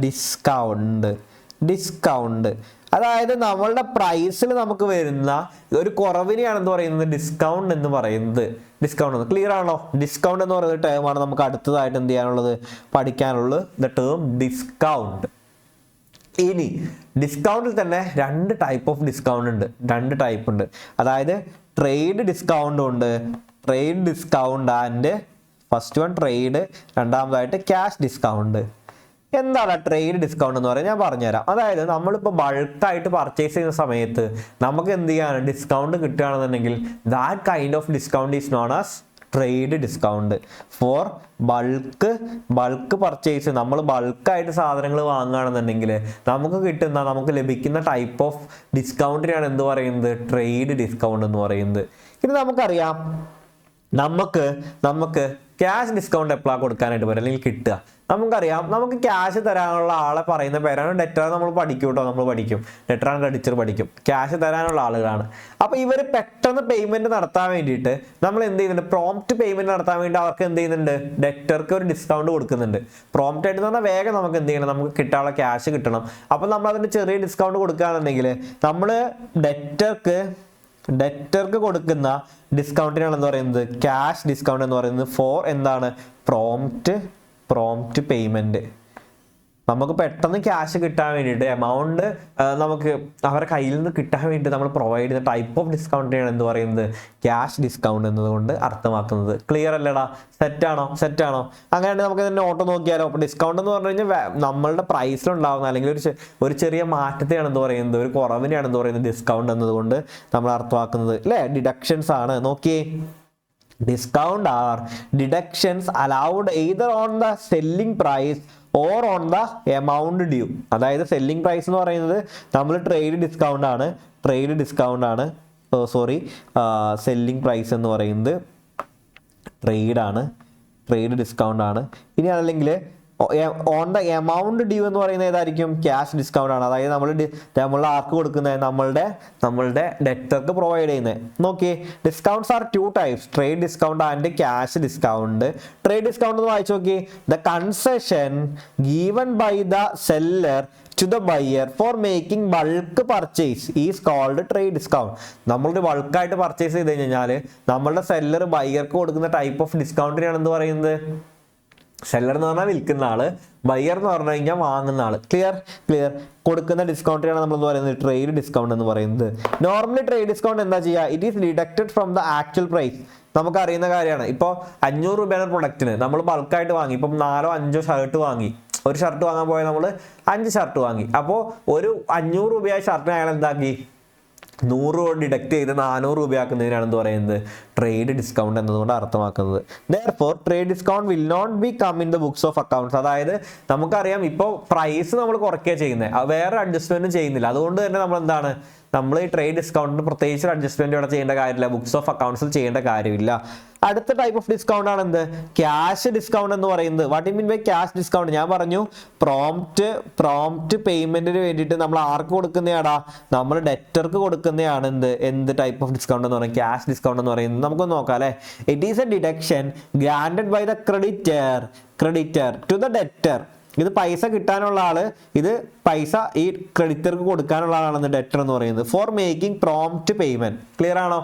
ഡിസ്കൗണ്ട്. അതായത് നമ്മളുടെ പ്രൈസിൽ നമുക്ക് വരുന്ന ഒരു കുറവിനെയാണ് എന്ത് പറയുന്നത്? ഡിസ്കൗണ്ട് എന്ന് പറയുന്നത്. ക്ലിയർ ആണോ? ഡിസ്കൗണ്ട് എന്ന് പറയുന്ന ടേമാണ് നമുക്ക് അടുത്തതായിട്ട് എന്ത് ചെയ്യാനുള്ളത്? പഠിക്കാനുള്ളത്. The term discount. ഇനി ഡിസ്കൗണ്ടിൽ തന്നെ രണ്ട് ടൈപ്പ് ഓഫ് ഡിസ്കൗണ്ട് ഉണ്ട്. അതായത് ട്രേഡ് ഡിസ്കൗണ്ട് ഉണ്ട്. ആൻഡ് ഫസ്റ്റ് വൺ ട്രേഡ്, രണ്ടാമതായിട്ട് ക്യാഷ് ഡിസ്കൗണ്ട്. എന്താണ് ട്രേഡ് ഡിസ്കൗണ്ട് എന്ന് പറയുന്നത്? ഞാൻ പറഞ്ഞുതരാം. അതായത് നമ്മളിപ്പോൾ ബൾക്കായിട്ട് പർച്ചേസ് ചെയ്യുന്ന സമയത്ത് നമുക്ക് എന്ത് ചെയ്യാണ്? ഡിസ്കൗണ്ട് കിട്ടുകയാണെന്നുണ്ടെങ്കിൽ that kind of discount is known as trade discount for bulk purchase. നമ്മൾ ബൾക്കായിട്ട് സാധനങ്ങൾ വാങ്ങുകയാണെന്നുണ്ടെങ്കിൽ നമുക്ക് ലഭിക്കുന്ന ടൈപ്പ് ഓഫ് ഡിസ്കൗണ്ടിനാണ് എന്ത് പറയുന്നത്, ട്രേഡ് ഡിസ്കൗണ്ട് എന്ന് പറയുന്നത്. ഇത് നമുക്കറിയാം, നമുക്ക് ക്യാഷ് ഡിസ്കൗണ്ട് എപ്പോഴാണ് കൊടുക്കാനായിട്ട് വരും അല്ലെങ്കിൽ കിട്ടുക. നമുക്കറിയാം, നമുക്ക് ക്യാഷ് തരാനുള്ള ആളെ പറയുന്ന പേരാണ് ഡെറ്റർ. നമ്മൾ പഠിക്കും ഡെറ്റർ ആൻഡ് ക്രെഡിറ്റർ പഠിക്കും. ക്യാഷ് തരാനുള്ള ആളുകളാണ്. അപ്പോൾ ഇവർ പെട്ടെന്ന് പേയ്മെന്റ് നടത്താൻ വേണ്ടിയിട്ട് നമ്മൾ എന്ത് ചെയ്യുന്നുണ്ട്, പ്രോംപ്റ്റ് പേയ്മെന്റ് നടത്താൻ വേണ്ടി അവർക്ക് എന്ത് ചെയ്യുന്നുണ്ട്, ഡെറ്റർക്ക് ഒരു ഡിസ്കൗണ്ട് കൊടുക്കുന്നുണ്ട്. പ്രോംപ്റ്റ് ആയിട്ട് എന്ന് പറഞ്ഞാൽ വേഗം നമുക്ക് എന്ത് ചെയ്യണം, നമുക്ക് കിട്ടാനുള്ള ക്യാഷ് കിട്ടണം. അപ്പോൾ നമ്മൾ അതിന് ചെറിയ ഡിസ്കൗണ്ട് കൊടുക്കുകയാണെന്നുണ്ടെങ്കിൽ നമ്മൾ ഡെറ്റർക്ക് കൊടുക്കുന്ന ഡിസ്കൗണ്ടിനാണ് എന്ന് പറയുന്നത് ക്യാഷ് ഡിസ്കൗണ്ട് എന്ന് പറയുന്നത്. ഫോർ എന്താണ്, പ്രോംപ്റ്റ് പേയ്മെന്റ്. നമുക്ക് പെട്ടെന്ന് ക്യാഷ് കിട്ടാൻ വേണ്ടിയിട്ട് എമൗണ്ട് നമുക്ക് അവരുടെ കയ്യിൽ നിന്ന് കിട്ടാൻ വേണ്ടി നമ്മൾ പ്രൊവൈഡ് ചെയ്യുന്ന ടൈപ്പ് ഓഫ് ഡിസ്കൗണ്ടിനാണ് എന്ന് പറയുന്നത് ക്യാഷ് ഡിസ്കൗണ്ട് എന്നതുകൊണ്ട് അർത്ഥമാക്കുന്നത്. ക്ലിയർ അല്ലേടാ? സെറ്റാണോ? അങ്ങനെയാണെങ്കിൽ നമുക്ക് ഇതിന്റെ നോട്ട് നോക്കിയാലോ. അപ്പോൾ ഡിസ്കൗണ്ട് എന്ന് പറഞ്ഞു കഴിഞ്ഞാൽ നമ്മളുടെ പ്രൈസിലുണ്ടാവുന്ന അല്ലെങ്കിൽ ഒരു ചെറിയ മാറ്റത്തെയാണ് എന്ത് പറയുന്നത്, ഒരു കുറവിനെയാണ് എന്ത് പറയുന്നത് ഡിസ്കൗണ്ട് എന്നതുകൊണ്ട് നമ്മൾ അർത്ഥമാക്കുന്നത് അല്ലേ. ഡിഡക്ഷൻസ് ആണ്. നോക്കിയേ, discount are deductions allowed either on the selling price or on the amount due. അതായത് സെല്ലിംഗ് പ്രൈസ് എന്ന് പറയുന്നത് നമ്മൾ ട്രേഡ് ഡിസ്കൗണ്ട് ആണ് സെല്ലിംഗ് പ്രൈസ് എന്ന് പറയുന്നത് ട്രേഡ് ഡിസ്കൗണ്ട് ആണ്. ഇനി അതല്ലെങ്കിൽ ഓൺ ദ എമൗണ്ട് ഡ്യൂ എന്ന് പറയുന്നത് ഏതായിരിക്കും, ക്യാഷ് ഡിസ്കൗണ്ട് ആണ്. അതായത് നമ്മൾ ആർക്ക് കൊടുക്കുന്നത്, നമ്മളുടെ ഡെറ്റർക്ക് പ്രൊവൈഡ് ചെയ്യുന്നത്. നോക്കിയേ, discounts are two types, trade discount and cash discount. Trade discount എന്ന് വായിച്ചു നോക്കി, the concession given by the seller to the buyer for making bulk purchase is called trade discount. നമ്മളുടെ ബൾക്കായിട്ട് പർച്ചേസ് ചെയ്ത് കഴിഞ്ഞാൽ നമ്മളുടെ സെല്ലർ ബയ്യർക്ക് കൊടുക്കുന്ന ടൈപ്പ് ഓഫ് ഡിസ്കൗണ്ടിനാണ് എന്ത് പറയുന്നത്, സെല്ലർ എന്ന് പറഞ്ഞാൽ വിൽക്കുന്ന ആള്, ബയ്യർ എന്ന് പറഞ്ഞു കഴിഞ്ഞാൽ വാങ്ങുന്ന ആള്. ക്ലിയർ കൊടുക്കുന്ന ഡിസ്കൗണ്ടിനാണ് നമ്മൾ എന്ന് പറയുന്നത് ട്രേഡ് ഡിസ്കൗണ്ട് എന്ന് പറയുന്നത്. നോർമലി ട്രേഡ് ഡിസ്കൗണ്ട് എന്താ ചെയ്യുക, it is deducted from the actual price. നമുക്ക് അറിയുന്ന കാര്യമാണ്. ഇപ്പോൾ 500 രൂപയുടെ പ്രൊഡക്റ്റിന് നമ്മൾ ബൾക്കായിട്ട് വാങ്ങി, ഇപ്പം 4-5 ഷർട്ട് വാങ്ങി, ഒരു ഷർട്ട് വാങ്ങാൻ പോയാൽ നമ്മൾ 5 ഷർട്ട് വാങ്ങി. അപ്പോൾ ഒരു 500 രൂപയായ ഷർട്ടിന് അയാൾ എന്താക്കി, 100 രൂപ ഡിഡക്ട് ചെയ്ത് 400 രൂപയാക്കുന്നതിനാണ് എന്ത് പറയുന്നത്, ട്രേഡ് ഡിസ്കൗണ്ട് എന്നതുകൊണ്ട് അർത്ഥമാക്കുന്നത്. Therefore, trade discount will not be come in the books of accounts. അതായത് നമുക്കറിയാം, ഇപ്പോൾ പ്രൈസ് നമ്മൾ കുറയ്ക്കുക ചെയ്യുന്നത്, വേറെ അഡ്ജസ്റ്റ്മെന്റും ചെയ്യുന്നില്ല. അതുകൊണ്ട് തന്നെ നമ്മൾ ഈ ട്രേഡ് ഡിസ്കൗണ്ടിന് പ്രത്യേകിച്ച് അഡ്ജസ്റ്റ്മെന്റ് ഇവിടെ ചെയ്യേണ്ട കാര്യമില്ല, ബുക്സ് ഓഫ് അക്കൗണ്ട്സിൽ ചെയ്യേണ്ട കാര്യമില്ല. അടുത്ത ടൈപ്പ് ഓഫ് ഡിസ്കൗണ്ട് ആണ് എന്ത്, ക്യാഷ് ഡിസ്കൗണ്ട് എന്ന് പറയുന്നത്. What you mean by cash discount? ഞാൻ പറഞ്ഞു, പ്രോംപ്റ്റ് പേയ്മെന്റിന് വേണ്ടിയിട്ട് നമ്മൾ ആർക്ക് കൊടുക്കുന്നതാടാ, നമ്മൾ ഡെറ്റർക്ക് കൊടുക്കുന്നതാണ് എന്ത് ടൈപ്പ് ഓഫ് ഡിസ്കൗണ്ട് എന്ന് പറയുന്നത്, ക്യാഷ് ഡിസ്കൗണ്ട് എന്ന് പറയുന്നത്. നമുക്കൊന്ന് നോക്കാം അല്ലെ. It is a deduction granted by the creditor to the debtor. ഇത് പൈസ കിട്ടാനുള്ള ആള്, ഇത് പൈസ ഈ ക്രെഡിറ്റർക്ക് കൊടുക്കാനുള്ള ആളാണ് ഡെറ്റർ എന്ന് പറയുന്നത്. For making prompt payment. Clear ആണോ?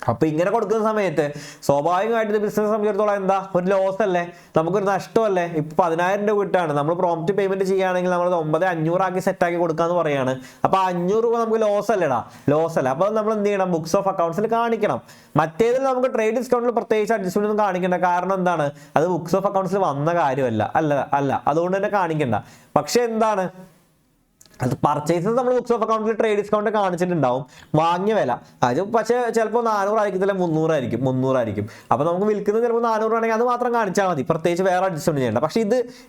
അപ്പൊ ഇങ്ങനെ കൊടുക്കുന്ന സമയത്ത് സ്വാഭാവികമായിട്ട് ഇത് ബിസിനസ് സംബന്ധിച്ചിടത്തോളം എന്താ, ഒരു ലോസ് അല്ലേ, നമുക്കൊരു നഷ്ടമല്ലേ. ഇപ്പൊ 10,000 രൂപ കിട്ടാണ്, നമ്മൾ പ്രോംപ്റ്റ് പേയ്മെന്റ് ചെയ്യുകയാണെങ്കിൽ നമ്മൾ 9,500 ആക്കി സെറ്റാക്കി കൊടുക്കാന്ന് പറയാണ്. അപ്പൊ 500 രൂപ നമുക്ക് ലോസ് അല്ലേടാ, ലോസ് അല്ല. അപ്പൊ നമ്മൾ എന്ത് ചെയ്യണം, ബുക്സ് ഓഫ് അക്കൗണ്ട്സിൽ കാണിക്കണം. മറ്റേതിൽ നമുക്ക് ട്രേഡ് ഡിസ്കൗണ്ടിൽ പ്രത്യേകിച്ച് അഡ്ജസ്റ്റ്മെന്റ് ഒന്നും കാണിക്കേണ്ട. കാരണം എന്താണ്, അത് ബുക്സ് ഓഫ് അക്കൗണ്ട്സിൽ വന്ന കാര്യമല്ല, അല്ല അതുകൊണ്ട് തന്നെ കാണിക്കണ്ട. പക്ഷെ എന്താണ്, അത് പർച്ചേസ് നമ്മൾ ബുക്സ് ഓഫ് അക്കൗണ്ടിൽ ട്രേഡ് ഡിസ്കൗണ്ട് കാണിച്ചിട്ടുണ്ടാവും, വാങ്ങിയ വില അത് പക്ഷേ ചിലപ്പോൾ 400 ആയിരിക്കത്തില്ല, 300 ആയിരിക്കും. അപ്പോൾ നമുക്ക് വിൽക്കുന്നത് ചിലപ്പോൾ 400 ആണെങ്കിൽ അത് മാത്രം കാണിച്ചാൽ മതി, പ്രത്യേകിച്ച് വേറെ അഡ്ജസ്റ്റ്മെന്റ് ചെയ്യേണ്ട. പക്ഷേ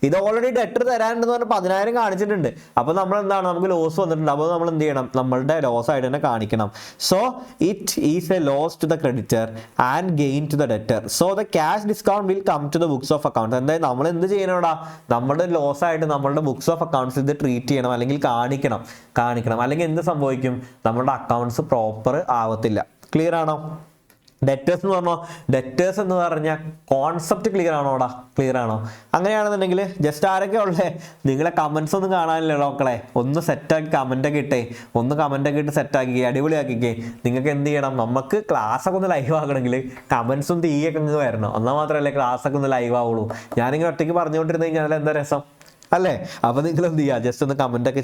ഇത് ഓൾറെഡി ഡെറ്റർ തരാനുണ്ടെന്ന് പറഞ്ഞാൽ 10,000 കാണിച്ചിട്ടുണ്ട്. അപ്പോൾ നമ്മൾ എന്താണ്, നമുക്ക് ലോസ് വന്നിട്ടുണ്ട്. അപ്പോൾ നമ്മൾ എന്ത് ചെയ്യണം, നമ്മളുടെ ലോസ് ആയിട്ട് തന്നെ കാണിക്കണം. So it is a loss to the creditor and gain to the debtor. So the cash discount will come to the books of accounts. എന്തായാലും നമ്മൾ എന്ത് ചെയ്യണോടാ, നമ്മുടെ ലോസ് ആയിട്ട് നമ്മളുടെ ബുക്സ് ഓഫ് അക്കൗണ്ട്സ് ഇത് ട്രീറ്റ് ചെയ്യണം, അല്ലെങ്കിൽ കാണിക്കണം. അല്ലെങ്കിൽ എന്ത് സംഭവിക്കും, നമ്മുടെ അക്കൗണ്ട്സ് പ്രോപ്പർ ആവത്തില്ല. ക്ലിയർ ആണോ? ഡെറ്റേഴ്സ് എന്ന് പറഞ്ഞാൽ കോൺസെപ്റ്റ് ക്ലിയർ ആണോടാ? ക്ലിയർ ആണോ? അങ്ങനെയാണെന്നുണ്ടെങ്കിൽ ജസ്റ്റ് ആരൊക്കെ ഉള്ളേ, നിങ്ങളെ കമന്റ്സ് ഒന്നും കാണാനില്ല മക്കളെ, ഒന്ന് സെറ്റാക്കി കമന്റൊക്കെ ഇട്ടേ, ഇട്ട് സെറ്റാക്കി അടിപൊളിയാക്കിക്കേ. നിങ്ങൾക്ക് എന്ത് ചെയ്യണം, നമുക്ക് ക്ലാസ് ഒക്കെ ഒന്ന് ലൈവ് ആകണമെങ്കിൽ കമന്റ്സും തീയൊക്കെ അങ്ങ് വരണം. എന്നാൽ മാത്രമല്ലേ ക്ലാസ് ഒക്കെ ഒന്ന് ലൈവ് ആവുള്ളൂ. ഞാനിങ്ങനെ ഒറ്റയ്ക്ക് പറഞ്ഞുകൊണ്ടിരുന്നു കഴിഞ്ഞാൽ എന്താ രസം അല്ലേ? അപ്പൊ നിങ്ങൾ എന്ത് ചെയ്യുക, ജസ്റ്റ് ഒന്ന് കമന്റ് ഒക്കെ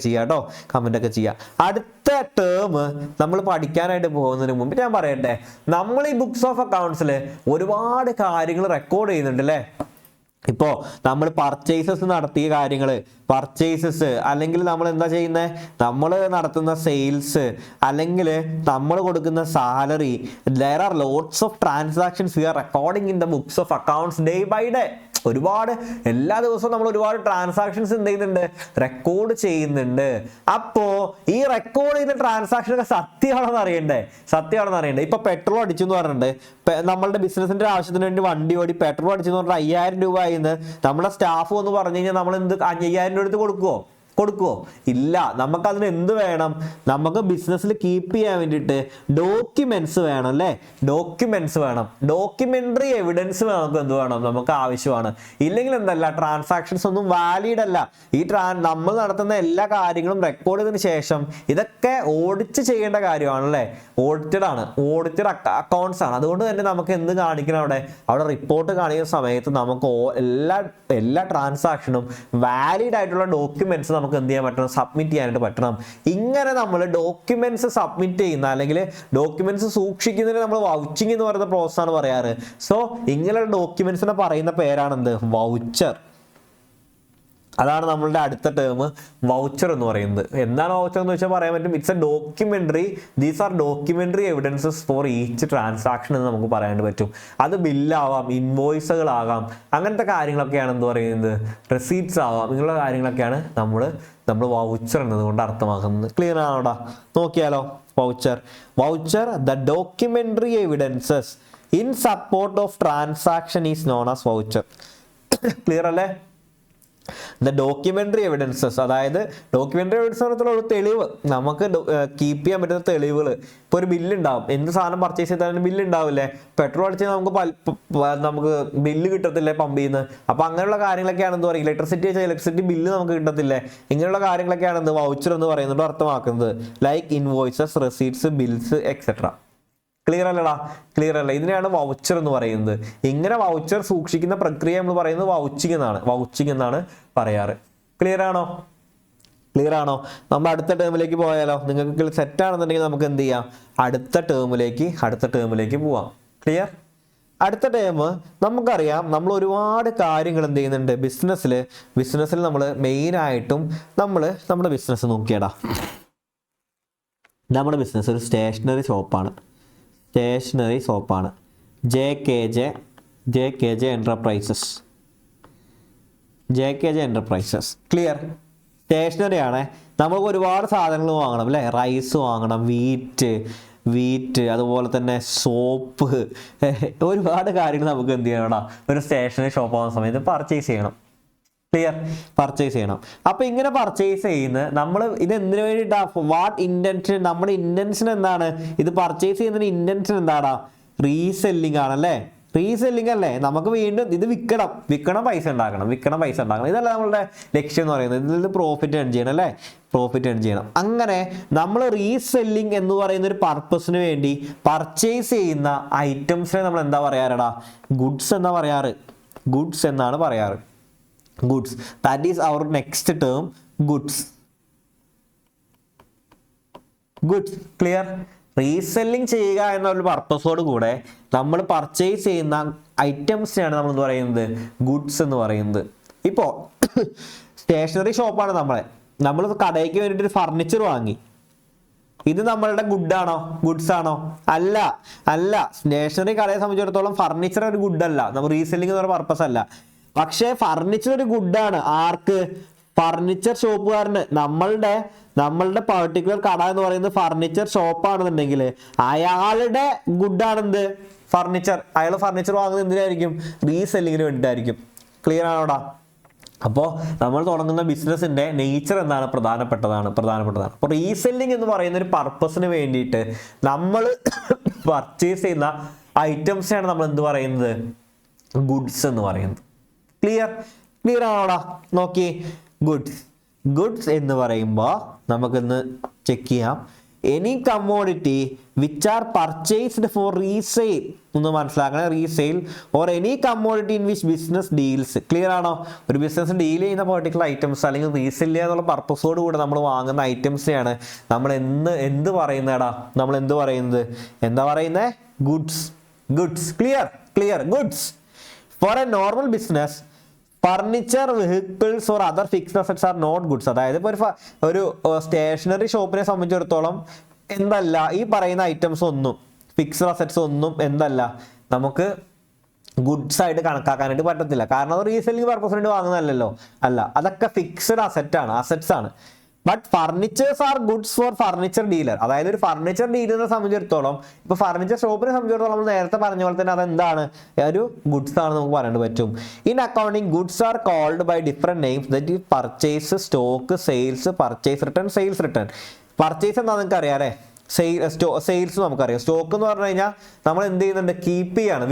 ചെയ്യുക. അടുത്ത ടേം നമ്മൾ പഠിക്കാനായിട്ട് പോകുന്നതിന് മുമ്പ് ഞാൻ പറയട്ടെ, നമ്മൾ ഈ ബുക്സ് ഓഫ് അക്കൗണ്ട്സിൽ ഒരുപാട് കാര്യങ്ങൾ റെക്കോർഡ് ചെയ്യുന്നുണ്ട് അല്ലേ. ഇപ്പോൾ നമ്മൾ പർച്ചേസസ് നടത്തിയ കാര്യങ്ങൾ, പർച്ചേസസ് അല്ലെങ്കിൽ നമ്മൾ എന്താ ചെയ്യുന്നത്, നമ്മൾ നടത്തുന്ന സെയിൽസ് അല്ലെങ്കിൽ നമ്മൾ കൊടുക്കുന്ന salary, there are lots of transactions we are recording in the books of accounts day by day. ഒരുപാട് എല്ലാ ദിവസവും നമ്മൾ ഒരുപാട് ട്രാൻസാക്ഷൻസ് എന്ത് ചെയ്യുന്നുണ്ട്, റെക്കോർഡ് ചെയ്യുന്നുണ്ട്. അപ്പോ ഈ റെക്കോർഡ് ചെയ്യുന്ന ട്രാൻസാക്ഷൻ ഒക്കെ സത്യമാണെന്ന് അറിയണ്ടേ, സത്യമാണെന്ന് അറിയണ്ടേ. ഇപ്പൊ പെട്രോൾ അടിച്ചു എന്ന് പറഞ്ഞിട്ടുണ്ട്, നമ്മളുടെ ബിസിനസിന്റെ ആവശ്യത്തിന് വേണ്ടി വണ്ടി ഓടി പെട്രോൾ അടിച്ചു എന്ന് പറഞ്ഞാൽ 5000 രൂപ ആയിന്ന് നമ്മുടെ സ്റ്റാഫ് എന്ന് പറഞ്ഞു കഴിഞ്ഞാൽ നമ്മൾ എന്ത് 5000 രൂപ എടുത്ത് കൊടുക്കുവോ? ഇല്ല. നമുക്കതിന് എന്ത് വേണം, നമുക്ക് ബിസിനസ്സിൽ കീപ്പ് ചെയ്യാൻ വേണ്ടിയിട്ട് ഡോക്യുമെന്റ്സ് വേണം അല്ലേ, ഡോക്യുമെന്റ്സ് വേണം, ഡോക്യുമെന്ററി എവിഡൻസ് നമുക്ക് എന്ത് വേണം, നമുക്ക് ആവശ്യമാണ്. ഇല്ലെങ്കിൽ എന്തല്ല, ട്രാൻസാക്ഷൻസ് ഒന്നും വാലിഡ് അല്ല. നമ്മൾ നടത്തുന്ന എല്ലാ കാര്യങ്ങളും റെക്കോർഡ് ചെയ്തതിനു ശേഷം ഇതൊക്കെ ഓഡിറ്റ് ചെയ്യേണ്ട കാര്യമാണല്ലേ, ഓഡിറ്റഡ് അക്കൗണ്ട്സ് ആണ്. അതുകൊണ്ട് തന്നെ നമുക്ക് എന്ത് കാണിക്കണം, അവിടെ റിപ്പോർട്ട് കാണിക്കുന്ന സമയത്ത് നമുക്ക് എല്ലാ ട്രാൻസാക്ഷനും വാലിഡ് ആയിട്ടുള്ള ഡോക്യുമെന്റ്സ് നമുക്ക് എന്ത് ചെയ്യാൻ പറ്റണം, സബ്മിറ്റ് ചെയ്യാനായിട്ട് പറ്റണം. ഇങ്ങനെ നമ്മൾ ഡോക്യുമെന്റ്സ് സബ്മിറ്റ് ചെയ്യുന്ന അല്ലെങ്കിൽ ഡോക്യുമെന്റ്സ് സൂക്ഷിക്കുന്നതിന് നമ്മൾ വൗച്ചിങ് എന്ന് പറയുന്ന പ്രോസസ്സാണ് പറയാറ്. സോ ഇങ്ങനെയുള്ള ഡോക്യുമെന്റ്സിനെ പറയുന്ന പേരാണെന്ത്, വൗച്ചർ. അതാണ് നമ്മളുടെ അടുത്ത ടേം വൗച്ചർ എന്ന് പറയുന്നത്. എന്താണ് വൗച്ചർ എന്ന് വെച്ചാൽ പറയാൻ പറ്റും, it's A documentary, these are documentary evidences for each transaction എന്ന് നമുക്ക് പറയാൻ പറ്റും. അത് ബില്ലാവാം, ഇൻവോയ്സുകളാകാം, അങ്ങനത്തെ കാര്യങ്ങളൊക്കെയാണ് എന്ത് പറയുന്നത്, റെസീറ്റ്സ് ആവാം. ഇങ്ങനെയുള്ള കാര്യങ്ങളൊക്കെയാണ് നമ്മൾ വൗച്ചർ എന്നതുകൊണ്ട് അർത്ഥമാക്കുന്നത്. ക്ലിയർ ആണോടാ? നോക്കിയാലോ, voucher the documentary evidences in support of transaction is known as voucher. Clear അല്ലേ? ദ ഡോക്യുമെന്ററി എവിഡൻസസ്, അതായത് ഡോക്യുമെന്ററി എവിഡൻസ് ഒരു തെളിവ്, നമുക്ക് കീപ്പ് ചെയ്യാൻ പറ്റുന്ന തെളിവുകൾ. ഇപ്പോൾ ഒരു ബില്ല് ഉണ്ടാവും, എന്ത് സാധനം പർച്ചേസ് ചെയ്താലും ബില്ല് ഉണ്ടാവില്ലേ, പെട്രോൾ അടിച്ചാൽ നമുക്ക് ബില്ല് കിട്ടത്തില്ലേ പമ്പ് ചെയ്യുന്ന. അപ്പൊ അങ്ങനെയുള്ള കാര്യങ്ങളൊക്കെയാണ് എന്ത് പറയുക, ഇലക്ട്രിസിറ്റി ബില്ല് നമുക്ക് കിട്ടത്തില്ലേ. ഇങ്ങനെയുള്ള കാര്യങ്ങളൊക്കെയാണ് എന്ത് വൗച്ചർ എന്ന് പറയുന്നത് അർത്ഥമാക്കുന്നത്. Like invoices, receipts, bills etcetera. Clear അല്ല? ഇതിനെയാണ് വൗച്ചർ എന്ന് പറയുന്നത്. ഇങ്ങനെ വൗച്ചർ സൂക്ഷിക്കുന്ന പ്രക്രിയ നമ്മൾ പറയുന്നത് വൗച്ചിങ് എന്നാണ് പറയാറ്. ക്ലിയർ ആണോ? നമ്മൾ അടുത്ത ടേമിലേക്ക് പോയാലോ? നിങ്ങൾക്ക് സെറ്റ് ആണെന്നുണ്ടെങ്കിൽ നമുക്ക് എന്ത് ചെയ്യാം, അടുത്ത ടേമിലേക്ക് പോവാം. ക്ലിയർ? അടുത്ത ടേം നമുക്കറിയാം, നമ്മൾ ഒരുപാട് കാര്യങ്ങൾ എന്ത് ചെയ്യുന്നുണ്ട് ബിസിനസ്സിൽ നമ്മൾ മെയിനായിട്ടും നമ്മുടെ ബിസിനസ് നോക്കിയടാ. നമ്മുടെ ബിസിനസ് ഒരു സ്റ്റേഷനറി ഷോപ്പാണ്. JKJ Enterprises. ക്ലിയർ? സ്റ്റേഷനറി ആണ്. നമുക്ക് ഒരുപാട് സാധനങ്ങൾ വാങ്ങണം അല്ലേ, റൈസ് വാങ്ങണം, വീറ്റ് അതുപോലെ തന്നെ സോപ്പ്, ഒരുപാട് കാര്യങ്ങൾ നമുക്ക് എന്ത് ചെയ്യണം, ഒരു സ്റ്റേഷനറി ഷോപ്പ് ആവുന്ന സമയത്ത് പർച്ചേസ് ചെയ്യണം. ക്ലിയർ? പർച്ചേസ് ചെയ്യണം. അപ്പൊ ഇങ്ങനെ പർച്ചേസ് ചെയ്യുന്ന നമ്മൾ ഇത് എന്തിനു വേണ്ടിയിട്ടാ, വാട്ട് ഇന്റൻഷൻ, നമ്മുടെ ഇന്റൻഷൻ എന്താണ്, ഇത് പർച്ചേസ് ചെയ്യുന്നതിന് ഇന്റൻഷൻ എന്താടാ, റീസെല്ലിംഗ് ആണല്ലേ. റീസെല്ലിംഗ് അല്ലേ, നമുക്ക് വീണ്ടും ഇത് വിൽക്കണം, പൈസ ഉണ്ടാക്കണം. ഇതല്ല നമ്മളുടെ ലക്ഷ്യം എന്ന് പറയുന്നത്. ഇതിൽ നിന്ന് പ്രോഫിറ്റ് ഏൺ ചെയ്യണം അല്ലേ, അങ്ങനെ നമ്മൾ റീസെല്ലിംഗ് എന്ന് പറയുന്ന ഒരു പർപ്പസിന് വേണ്ടി പർച്ചേസ് ചെയ്യുന്ന ഐറ്റംസിനെ നമ്മൾ എന്താ പറയാറടാ, ഗുഡ്സ് എന്നാണ് പറയാറ്. Goods. That is our next term, goods. Clear? Reselling ചെയ്യുക എന്നൊരു പർപ്പസോട് കൂടെ നമ്മൾ പർച്ചേസ് ചെയ്യുന്ന ഐറ്റംസിനാണ് നമ്മൾ എന്ത് പറയുന്നത്, ഗുഡ്സ് എന്ന് പറയുന്നത്. ഇപ്പോൾ സ്റ്റേഷനറി ഷോപ്പാണ് നമ്മൾ കടയ്ക്ക് വേണ്ടിയിട്ട് ഒരു ഫർണിച്ചർ വാങ്ങി. ഇത് നമ്മളുടെ ഗുഡ്സ് ആണോ? അല്ല. സ്റ്റേഷനറി കടയെ സംബന്ധിച്ചിടത്തോളം ഫർണിച്ചർ ഒരു ഗുഡല്ല, നമ്മൾ റീസെല്ലിംഗ് എന്ന് പറയുന്ന പർപ്പസ് അല്ല. പക്ഷേ ഫർണിച്ചർ ഒരു ഗുഡാണ്. ആർക്ക്? ഫർണിച്ചർ ഷോപ്പുകാരന്. നമ്മളുടെ പർട്ടിക്കുലർ കട എന്ന് പറയുന്നത് ഫർണിച്ചർ ഷോപ്പാണെന്നുണ്ടെങ്കിൽ അയാളുടെ ഗുഡാണെന്ത്, ഫർണിച്ചർ. അയാൾ ഫർണിച്ചർ വാങ്ങുന്നത് എന്തിനായിരിക്കും, റീസെല്ലിങ്ങിന് വേണ്ടിയിട്ടായിരിക്കും. ക്ലിയർ ആണോടാ? അപ്പോൾ നമ്മൾ തുടങ്ങുന്ന ബിസിനസിന്റെ നേച്ചർ എന്താണ്, പ്രധാനപ്പെട്ടതാണ്. അപ്പോൾ റീസെല്ലിംഗ് എന്ന് പറയുന്ന ഒരു പർപ്പസിന് വേണ്ടിയിട്ട് നമ്മൾ പർച്ചേസ് ചെയ്യുന്ന ഐറ്റംസിനാണ് നമ്മൾ എന്ത് പറയുന്നത്, ഗുഡ്സ് എന്ന് പറയുന്നത്. ക്ലിയർ ആണോടാ? നോക്കി, ഗുഡ്സ് എന്ന് പറയുമ്പോൾ നമുക്കൊന്ന് ചെക്ക് ചെയ്യാം. Any commodity which are purchased for resale, ഒന്ന് മനസ്സിലാക്കണം, resale or any commodity in which business deals. Clear ആണോ? ഒരു ബിസിനസ് ഡീൽ ചെയ്യുന്ന പെർട്ടിക്കുലർ ഐറ്റംസ് അല്ലെങ്കിൽ റീസെയിൽ ചെയ്യുക എന്നുള്ള പർപ്പസോട് കൂടെ നമ്മൾ വാങ്ങുന്ന ഐറ്റംസിനെയാണ് നമ്മൾ എന്ത് പറയുന്നേടാ, എന്താ പറയുന്നത്, goods. Clear, goods. For a normal business, furniture, vehicles or other fixed assets are not goods. അതായത് ഇപ്പോൾ ഒരു സ്റ്റേഷനറി ഷോപ്പിനെ സംബന്ധിച്ചിടത്തോളം എന്തല്ല, ഈ പറയുന്ന ഐറ്റംസ് ഒന്നും, ഫിക്സ്ഡ് അസറ്റ്സ് ഒന്നും എന്തല്ല, നമുക്ക് ഗുഡ്സ് ആയിട്ട് കണക്കാക്കാനായിട്ട് പറ്റത്തില്ല. കാരണം അത് റീസെല്ലിംഗ് പർപ്പസിന് വേണ്ടി വാങ്ങുന്നതല്ലോ, അല്ല, അതൊക്കെ ഫിക്സ്ഡ് അസറ്റ്സ് ആണ്. But furnitures R goods for furniture dealer. അതായത് ഒരു ഫർണിച്ചർ ഡീലറിനെ സംബന്ധിച്ചിടത്തോളം, ഇപ്പൊ ഫർണിച്ചർ ഷോപ്പിനെ സംബന്ധിച്ചിടത്തോളം നമ്മൾ നേരത്തെ പറഞ്ഞ പോലെ തന്നെ അതെന്താണ്, ഒരു ഗുഡ്സ് ആണ് നമുക്ക് പറയാൻ പറ്റും. In accounting goods are called by different names, that ഈ purchase, stock, sales, purchase return, sales return. Purchase എന്താ നിങ്ങൾക്ക് അറിയാം അല്ലേ, സെയിൽസ് നമുക്കറിയാം. സ്റ്റോക്ക് എന്ന് പറഞ്ഞു കഴിഞ്ഞാൽ നമ്മൾ എന്ത് ചെയ്യുന്നുണ്ട്, കീപ്പ് ചെയ്യാണ്,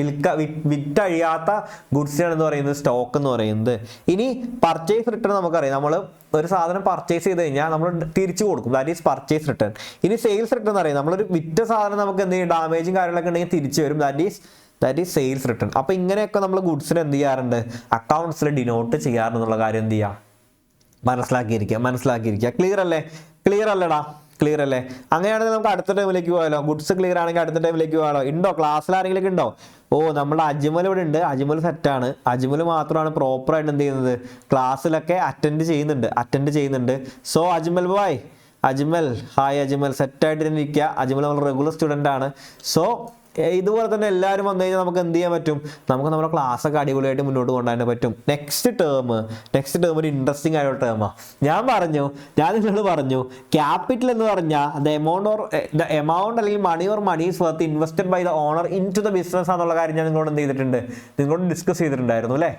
വിറ്റഴിയാത്ത ഗുഡ്സിനാണ് എന്ന് പറയുന്നത് സ്റ്റോക്ക് എന്ന് പറയുന്നത്. ഇനി പർച്ചേസ് റിട്ടേൺ നമുക്കറിയാം, നമ്മൾ ഒരു സാധനം പർച്ചേസ് ചെയ്ത് കഴിഞ്ഞാൽ നമ്മൾ തിരിച്ചു കൊടുക്കും, ദാറ്റ് ഈസ് പർച്ചേസ് റിട്ടേൺ. ഇനി സെയിൽസ് റിട്ടേൺ അറിയാം, നമ്മളൊരു വിറ്റ സാധനം നമുക്ക് എന്ത് ചെയ്യും, ഡാമേജും കാര്യങ്ങളൊക്കെ ഉണ്ടെങ്കിൽ തിരിച്ചു വരും, ദാറ്റ് ഈസ് സെയിൽസ് റിട്ടേൺ. അപ്പൊ ഇങ്ങനെയൊക്കെ നമ്മൾ ഗുഡ്സിന് എന്ത് ചെയ്യാറുണ്ട്, അക്കൗണ്ട്സിൽ ഡിനോട്ട് ചെയ്യാറുണ്ടെന്നുള്ള കാര്യം എന്ത് ചെയ്യുക, മനസ്സിലാക്കിയിരിക്കുക. ക്ലിയർ അല്ലടാ, ക്ലിയർ അല്ലേ? അങ്ങനെയാണെങ്കിൽ നമുക്ക് അടുത്ത ടൈമിലേക്ക് പോയാലോ, ഗുഡ്സ് ക്ലിയർ ആണെങ്കിൽ അടുത്ത ടൈമിലേക്ക് പോയാലോ. ഉണ്ടോ ക്ലാസ്സിൽ ആരെങ്കിലും ഉണ്ടോ? ഓ, നമ്മുടെ അജ്മൽ ഇവിടെ ഉണ്ട്, അജ്മൽ സെറ്റാണ്. അജ്മൽ മാത്രമാണ് പ്രോപ്പറായിട്ട് എന്ത് ചെയ്യുന്നത്, ക്ലാസ്സിലൊക്കെ അറ്റൻഡ് ചെയ്യുന്നുണ്ട്. So Ajmal boy, Ajmal, hi Ajmal, സെറ്റായിട്ട് ഇരിക്കുക. അജ്മൽ നമ്മൾ റെഗുലർ സ്റ്റുഡൻ്റ് ആണ്. സോ ഇതുപോലെ തന്നെ എല്ലാവരും വന്നു കഴിഞ്ഞാൽ നമുക്ക് എന്ത് ചെയ്യാൻ പറ്റും, നമുക്ക് നമ്മുടെ ക്ലാസ്സൊക്കെ അടിപൊളിയായിട്ട് മുന്നോട്ട് കൊണ്ടുപോകാൻ പറ്റും. നെക്സ്റ്റ് ടേം ഒരു ഇൻട്രസ്റ്റിംഗ് ആയിട്ടുള്ള ടേമാണ്. ഞാൻ നിങ്ങളോട് പറഞ്ഞു ക്യാപിറ്റൽ എന്ന് പറഞ്ഞാൽ ദ എമൗണ്ട് അല്ലെങ്കിൽ money or money's worth invested by the owner in to the business എന്നുള്ള കാര്യം ഞാൻ നിങ്ങളോട് എന്ത് ചെയ്തിട്ടുണ്ട്, നിങ്ങളോട് ഡിസ്കസ് ചെയ്തിട്ടുണ്ടായിരുന്നു അല്ലേ.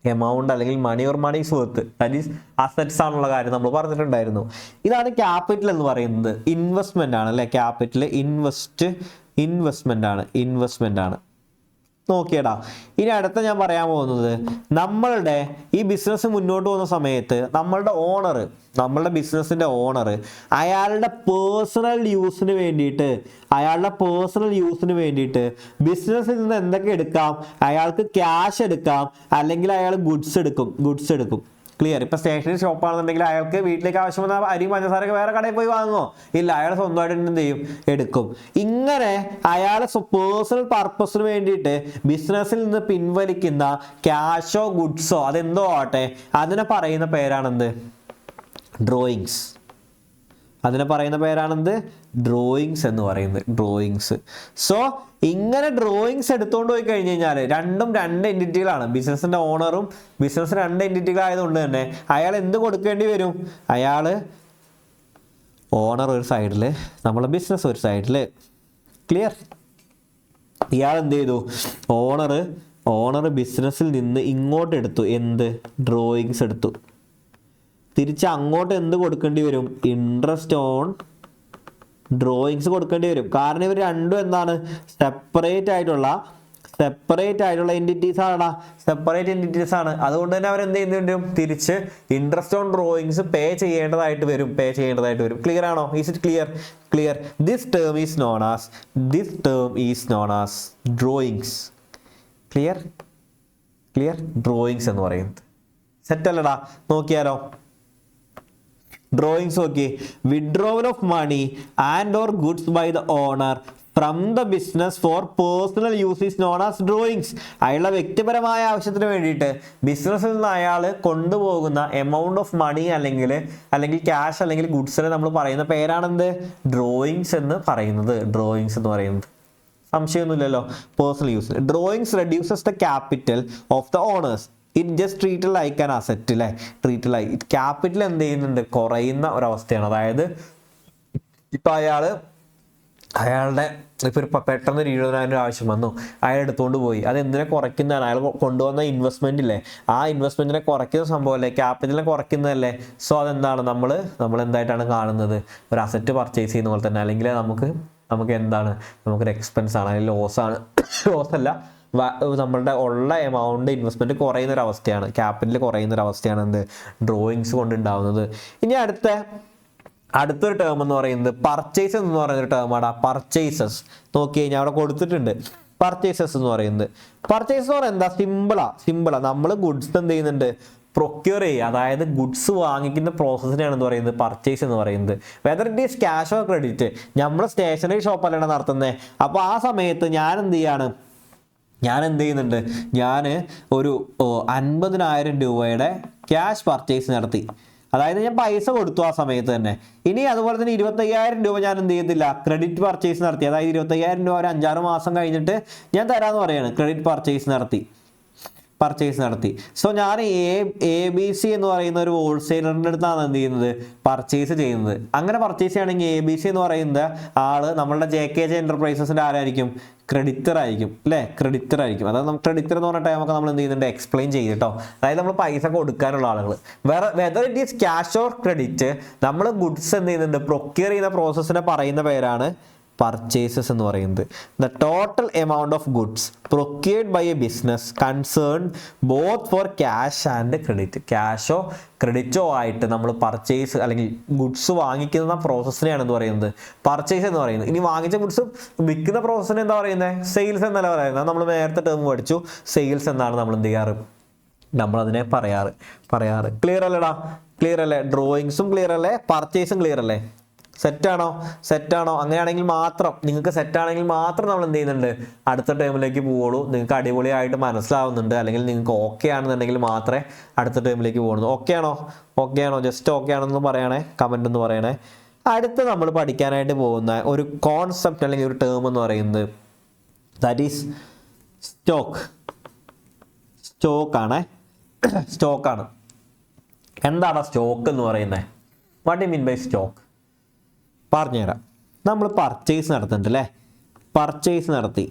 എമൗണ്ട് അല്ലെങ്കിൽ money or money's worth, that is assets ആണെന്നുള്ള കാര്യം നമ്മൾ പറഞ്ഞിട്ടുണ്ടായിരുന്നു. ഇതാണ് ക്യാപിറ്റൽ എന്ന് പറയുന്നത്. ഇൻവെസ്റ്റ്മെന്റ് ആണ് അല്ലേ, ക്യാപിറ്റൽ ഇൻവെസ്റ്റ്മെന്റ് ആണ്. നോക്കിയടാ, ഇനി അടുത്ത ഞാൻ പറയാൻ പോകുന്നത്, നമ്മളുടെ ഈ ബിസിനസ് മുന്നോട്ട് പോകുന്ന സമയത്ത് നമ്മളുടെ ബിസിനസിന്റെ ഓണർ അയാളുടെ പേഴ്സണൽ യൂസിന് വേണ്ടിയിട്ട് ബിസിനസ്സിൽ നിന്ന് എന്തൊക്കെ എടുക്കാം, അയാൾക്ക് ക്യാഷ് എടുക്കാം, അല്ലെങ്കിൽ അയാൾ ഗുഡ്സ് എടുക്കും. ക്ലിയർ? ഇപ്പൊ സ്റ്റേഷനറി ഷോപ്പാണെന്നുണ്ടെങ്കിൽ അയാൾക്ക് വീട്ടിലേക്ക് ആവശ്യമായ അരി പഞ്ചസാരൊക്കെ വേറെ കടയിൽ പോയി വാങ്ങുമോ? ഇല്ല, അയാൾ സ്വന്തമായിട്ട് എന്ത് ചെയ്യും, എടുക്കും. ഇങ്ങനെ അയാളെ പേഴ്സണൽ പർപ്പസിന് വേണ്ടിയിട്ട് ബിസിനസ്സിൽ നിന്ന് പിൻവലിക്കുന്ന ക്യാഷോ ഗുഡ്സോ അതെന്തോ ആട്ടെ, അതിനെ പറയുന്ന പേരാണെന്ത്, ഡ്രോയിങ്സ്. എന്ന് പറയുന്നത്. സോ ഇങ്ങനെ ഡ്രോയിങ്സ് എടുത്തുകൊണ്ട് പോയി കഴിഞ്ഞ് കഴിഞ്ഞാൽ രണ്ടും രണ്ട് എൻറ്റിറ്റികളാണ്. ബിസിനസിന്റെ ഓണറും ബിസിനസ് രണ്ട് എൻറ്റിറ്റികളായതുകൊണ്ട് തന്നെ അയാൾ എന്ത് കൊടുക്കേണ്ടി വരും, ഓണർ ഒരു സൈഡിൽ, നമ്മളെ ബിസിനസ് ഒരു സൈഡിൽ. ക്ലിയർ? ഇയാൾ എന്ത് ചെയ്തു, ഓണർ ബിസിനസ്സിൽ നിന്ന് ഇങ്ങോട്ട് എടുത്തു, ഡ്രോയിങ്സ് എടുത്തു. തിരിച്ച് അങ്ങോട്ട് എന്ത് കൊടുക്കേണ്ടി വരും, ഇൻട്രസ്റ്റ് ഓൺ ഡ്രോയിങ്സ് കൊടുക്കേണ്ടി വരും. കാരണം ഇവർ രണ്ടും എന്താണ്, സെപ്പറേറ്റ് ആയിട്ടുള്ള എൻറ്റിറ്റീസ് ആണ്. അതുകൊണ്ട് തന്നെ അവർ എന്ത് ചെയ്യുന്നുണ്ട്, തിരിച്ച് ഇൻട്രസ്റ്റ് ഓൺ ഡ്രോയിങ്സ് പേ ചെയ്യേണ്ടതായിട്ട് വരും. ക്ലിയർ ആണോ? Is it clear? This term is known as drawings. Clear? Drawings എന്ന് പറയുന്നത് സെറ്റ് അല്ലടാ. നോക്കിയാലോ, ഡ്രോയിങ്സ് നോക്കി, withdrawal of money and or goods by the owner from the business for personal use is known as drawings. അയാളുടെ വ്യക്തിപരമായ ആവശ്യത്തിന് വേണ്ടിയിട്ട് ബിസിനസ്സിൽ നിന്ന് അയാൾ കൊണ്ടുപോകുന്ന എമൗണ്ട് ഓഫ് മണി അല്ലെങ്കിൽ ക്യാഷ് അല്ലെങ്കിൽ ഗുഡ്സിനെ നമ്മൾ പറയുന്ന പേരാണെന്ത്, ഡ്രോയിങ്സ് എന്ന് പറയുന്നത്. സംശയമൊന്നുമില്ലല്ലോ. Personal use. Drawings reduces the capital of the owners. It just treat like an asset അല്ലേ. ക്യാപിറ്റൽ എന്ത് ചെയ്യുന്നുണ്ട്, കുറയുന്ന ഒരവസ്ഥയാണ്. അതായത് ഇപ്പൊ അയാളുടെ ഇപ്പൊ പെട്ടെന്ന് 20,000 ആവശ്യം വന്നു, അയാൾ എടുത്തുകൊണ്ട് പോയി. അത് എന്തിനെ കുറയ്ക്കുന്നതാണ്, അയാൾ കൊണ്ടുവന്ന ഇൻവെസ്റ്റ്മെന്റ് ഇല്ലേ, ആ ഇൻവെസ്റ്റ്മെന്റിനെ കുറയ്ക്കുന്ന സംഭവമല്ലേ, ക്യാപിറ്റലിനെ കുറയ്ക്കുന്നതല്ലേ. സോ അതെന്താണ്, നമ്മൾ എന്തായിട്ടാണ് കാണുന്നത്, ഒരു അസറ്റ് പർച്ചേസ് ചെയ്യുന്ന പോലെ തന്നെ. അല്ലെങ്കിൽ നമുക്കൊരു എക്സ്പെൻസ് ആണ്, അല്ലെങ്കിൽ ലോസല്ല, നമ്മളുടെ ഉള്ള എമൗണ്ട് ഇൻവെസ്റ്റ്മെന്റ് കുറയുന്ന ഒരു അവസ്ഥയാണ്, ക്യാപിറ്റൽ കുറയുന്ന ഒരു അവസ്ഥയാണ് എന്ത്, ഡ്രോയിങ്സ് കൊണ്ടുണ്ടാവുന്നത്. ഇനി അടുത്തൊരു ടേം എന്ന് പറയുന്നത് പർച്ചേസ് എന്ന് പറയുന്നൊരു ടേമാണ്. പർച്ചേസസ് നോക്കി കഴിഞ്ഞാൽ അവിടെ കൊടുത്തിട്ടുണ്ട്. പർച്ചേസസ് എന്ന് പറയുന്നത് എന്താ, സിമ്പിളാ. നമ്മൾ ഗുഡ്സ് എന്ത് ചെയ്യുന്നുണ്ട്, പ്രൊക്യൂർ ചെയ്യുക. അതായത് ഗുഡ്സ് വാങ്ങിക്കുന്ന പ്രോസസ്സിനെയാണ് എന്ന് പറയുന്നത് പർച്ചേസ് എന്ന് പറയുന്നത്. Whether it is cash or credit. നമ്മൾ സ്റ്റേഷനറി ഷോപ്പല്ലാണ് നടത്തുന്നത്. അപ്പോൾ ആ സമയത്ത് ഞാൻ എന്ത് ചെയ്യാണ്, ഞാൻ എന്ത് ചെയ്യുന്നുണ്ട്, ഞാൻ ഒരു 50,000 രൂപയുടെ ക്യാഷ് പർച്ചേസ് നടത്തി. അതായത് ഞാൻ പൈസ കൊടുത്തു ആ സമയത്ത് തന്നെ. ഇനി അതുപോലെ തന്നെ 25,000 രൂപ ഞാൻ എന്ത് ചെയ്യത്തില്ല, ക്രെഡിറ്റ് പർച്ചേസ് നടത്തി. അതായത് 25,000 രൂപ ഒരു 5-6 മാസം കഴിഞ്ഞിട്ട് ഞാൻ തരാമെന്ന് പറയാണ്. ക്രെഡിറ്റ് പർച്ചേസ് നടത്തി. സോ ഞാൻ ABC എന്ന് പറയുന്ന ഒരു ഹോൾസെയിലറിൻ്റെ അടുത്താണ് എന്ത് ചെയ്യുന്നത്, പർച്ചേസ് ചെയ്യുന്നത്. അങ്ങനെ പർച്ചേസ് ചെയ്യുകയാണെങ്കിൽ ABC എന്ന് പറയുന്നത് ആള് നമ്മളുടെ JKJ എന്റർപ്രൈസസിന്റെ ആരായിരിക്കും, ക്രെഡിറ്റർ ആയിരിക്കും അല്ലേ, ക്രെഡിറ്റർ ആയിരിക്കും. അതായത് നമുക്ക് ക്രെഡിറ്റർ എന്ന് പറഞ്ഞ ടൈമൊക്കെ നമ്മൾ എന്ത് ചെയ്യുന്നുണ്ട്, എക്സ്പ്ലെയിൻ ചെയ്തിട്ടോ. അതായത് നമ്മൾ പൈസ കൊടുക്കാനുള്ള ആളുകൾ. Whether it is cash or credit, നമ്മൾ ഗുഡ്സ് എന്ത് ചെയ്യുന്നുണ്ട്, പ്രൊക്യൂർ ചെയ്യുന്ന പ്രോസസ്സിനെ പറയുന്ന പേരാണ് പർച്ചേസസ് എന്ന് പറയുന്നത്. The total amount of goods procured by a business concern both for cash and credit. ക്യാഷോ ക്രെഡിറ്റോ ആയിട്ട് നമ്മൾ പർച്ചേസ് അല്ലെങ്കിൽ ഗുഡ്സ് വാങ്ങിക്കുന്ന പ്രോസസ്സിനെയാണ് എന്ത് പറയുന്നത്, പർച്ചേസ് എന്ന് പറയുന്നത്. ഇനി വാങ്ങിച്ച ഗുഡ്സ് വിൽക്കുന്ന പ്രോസസ്സിനെ എന്താ പറയുന്നത്, സെയിൽസ് എന്നല്ല പറയുന്നത്. നമ്മൾ നേരത്തെ ടേം പഠിച്ചു, സെയിൽസ് എന്നാണ് നമ്മൾ എന്ത് ചെയ്യാറ്, നമ്മളതിനെ പറയാറ്. ക്ലിയർ അല്ലേടാ, ക്ലിയർ അല്ലേ? ഡ്രോയിങ്സും ക്ലിയർ അല്ലേ, പർച്ചേസും ക്ലിയർ അല്ലേ? സെറ്റാണോ? അങ്ങനെയാണെങ്കിൽ മാത്രം, നിങ്ങൾക്ക് സെറ്റാണെങ്കിൽ മാത്രം നമ്മൾ എന്ത് ചെയ്യുന്നുണ്ട്, അടുത്ത ടേമിലേക്ക് പോവുള്ളൂ. നിങ്ങൾക്ക് അടിപൊളിയായിട്ട് മനസ്സിലാവുന്നുണ്ട്, അല്ലെങ്കിൽ നിങ്ങൾക്ക് ഓക്കെ ആണെന്നുണ്ടെങ്കിൽ മാത്രമേ അടുത്ത ടേമിലേക്ക് പോകുള്ളൂ. ഓക്കെ ആണോ? ജസ്റ്റ് ഓക്കെ ആണെന്ന് പറയണേ, കമൻ്റ് ഒന്ന് പറയണേ. അടുത്ത നമ്മൾ പഠിക്കാനായിട്ട് പോകുന്ന ഒരു കോൺസെപ്റ്റ് അല്ലെങ്കിൽ ഒരു ടേം എന്ന് പറയുന്നത് ദാറ്റ് ഈസ് സ്റ്റോക്കാണ്. എന്താണ് സ്റ്റോക്ക് എന്ന് പറയുന്നത്? What you mean by stock? പറഞ്ഞുതരാം. നമ്മൾ പർച്ചേസ് നടത്തുന്നുണ്ട് അല്ലേ, പർച്ചേസ് നടത്തി.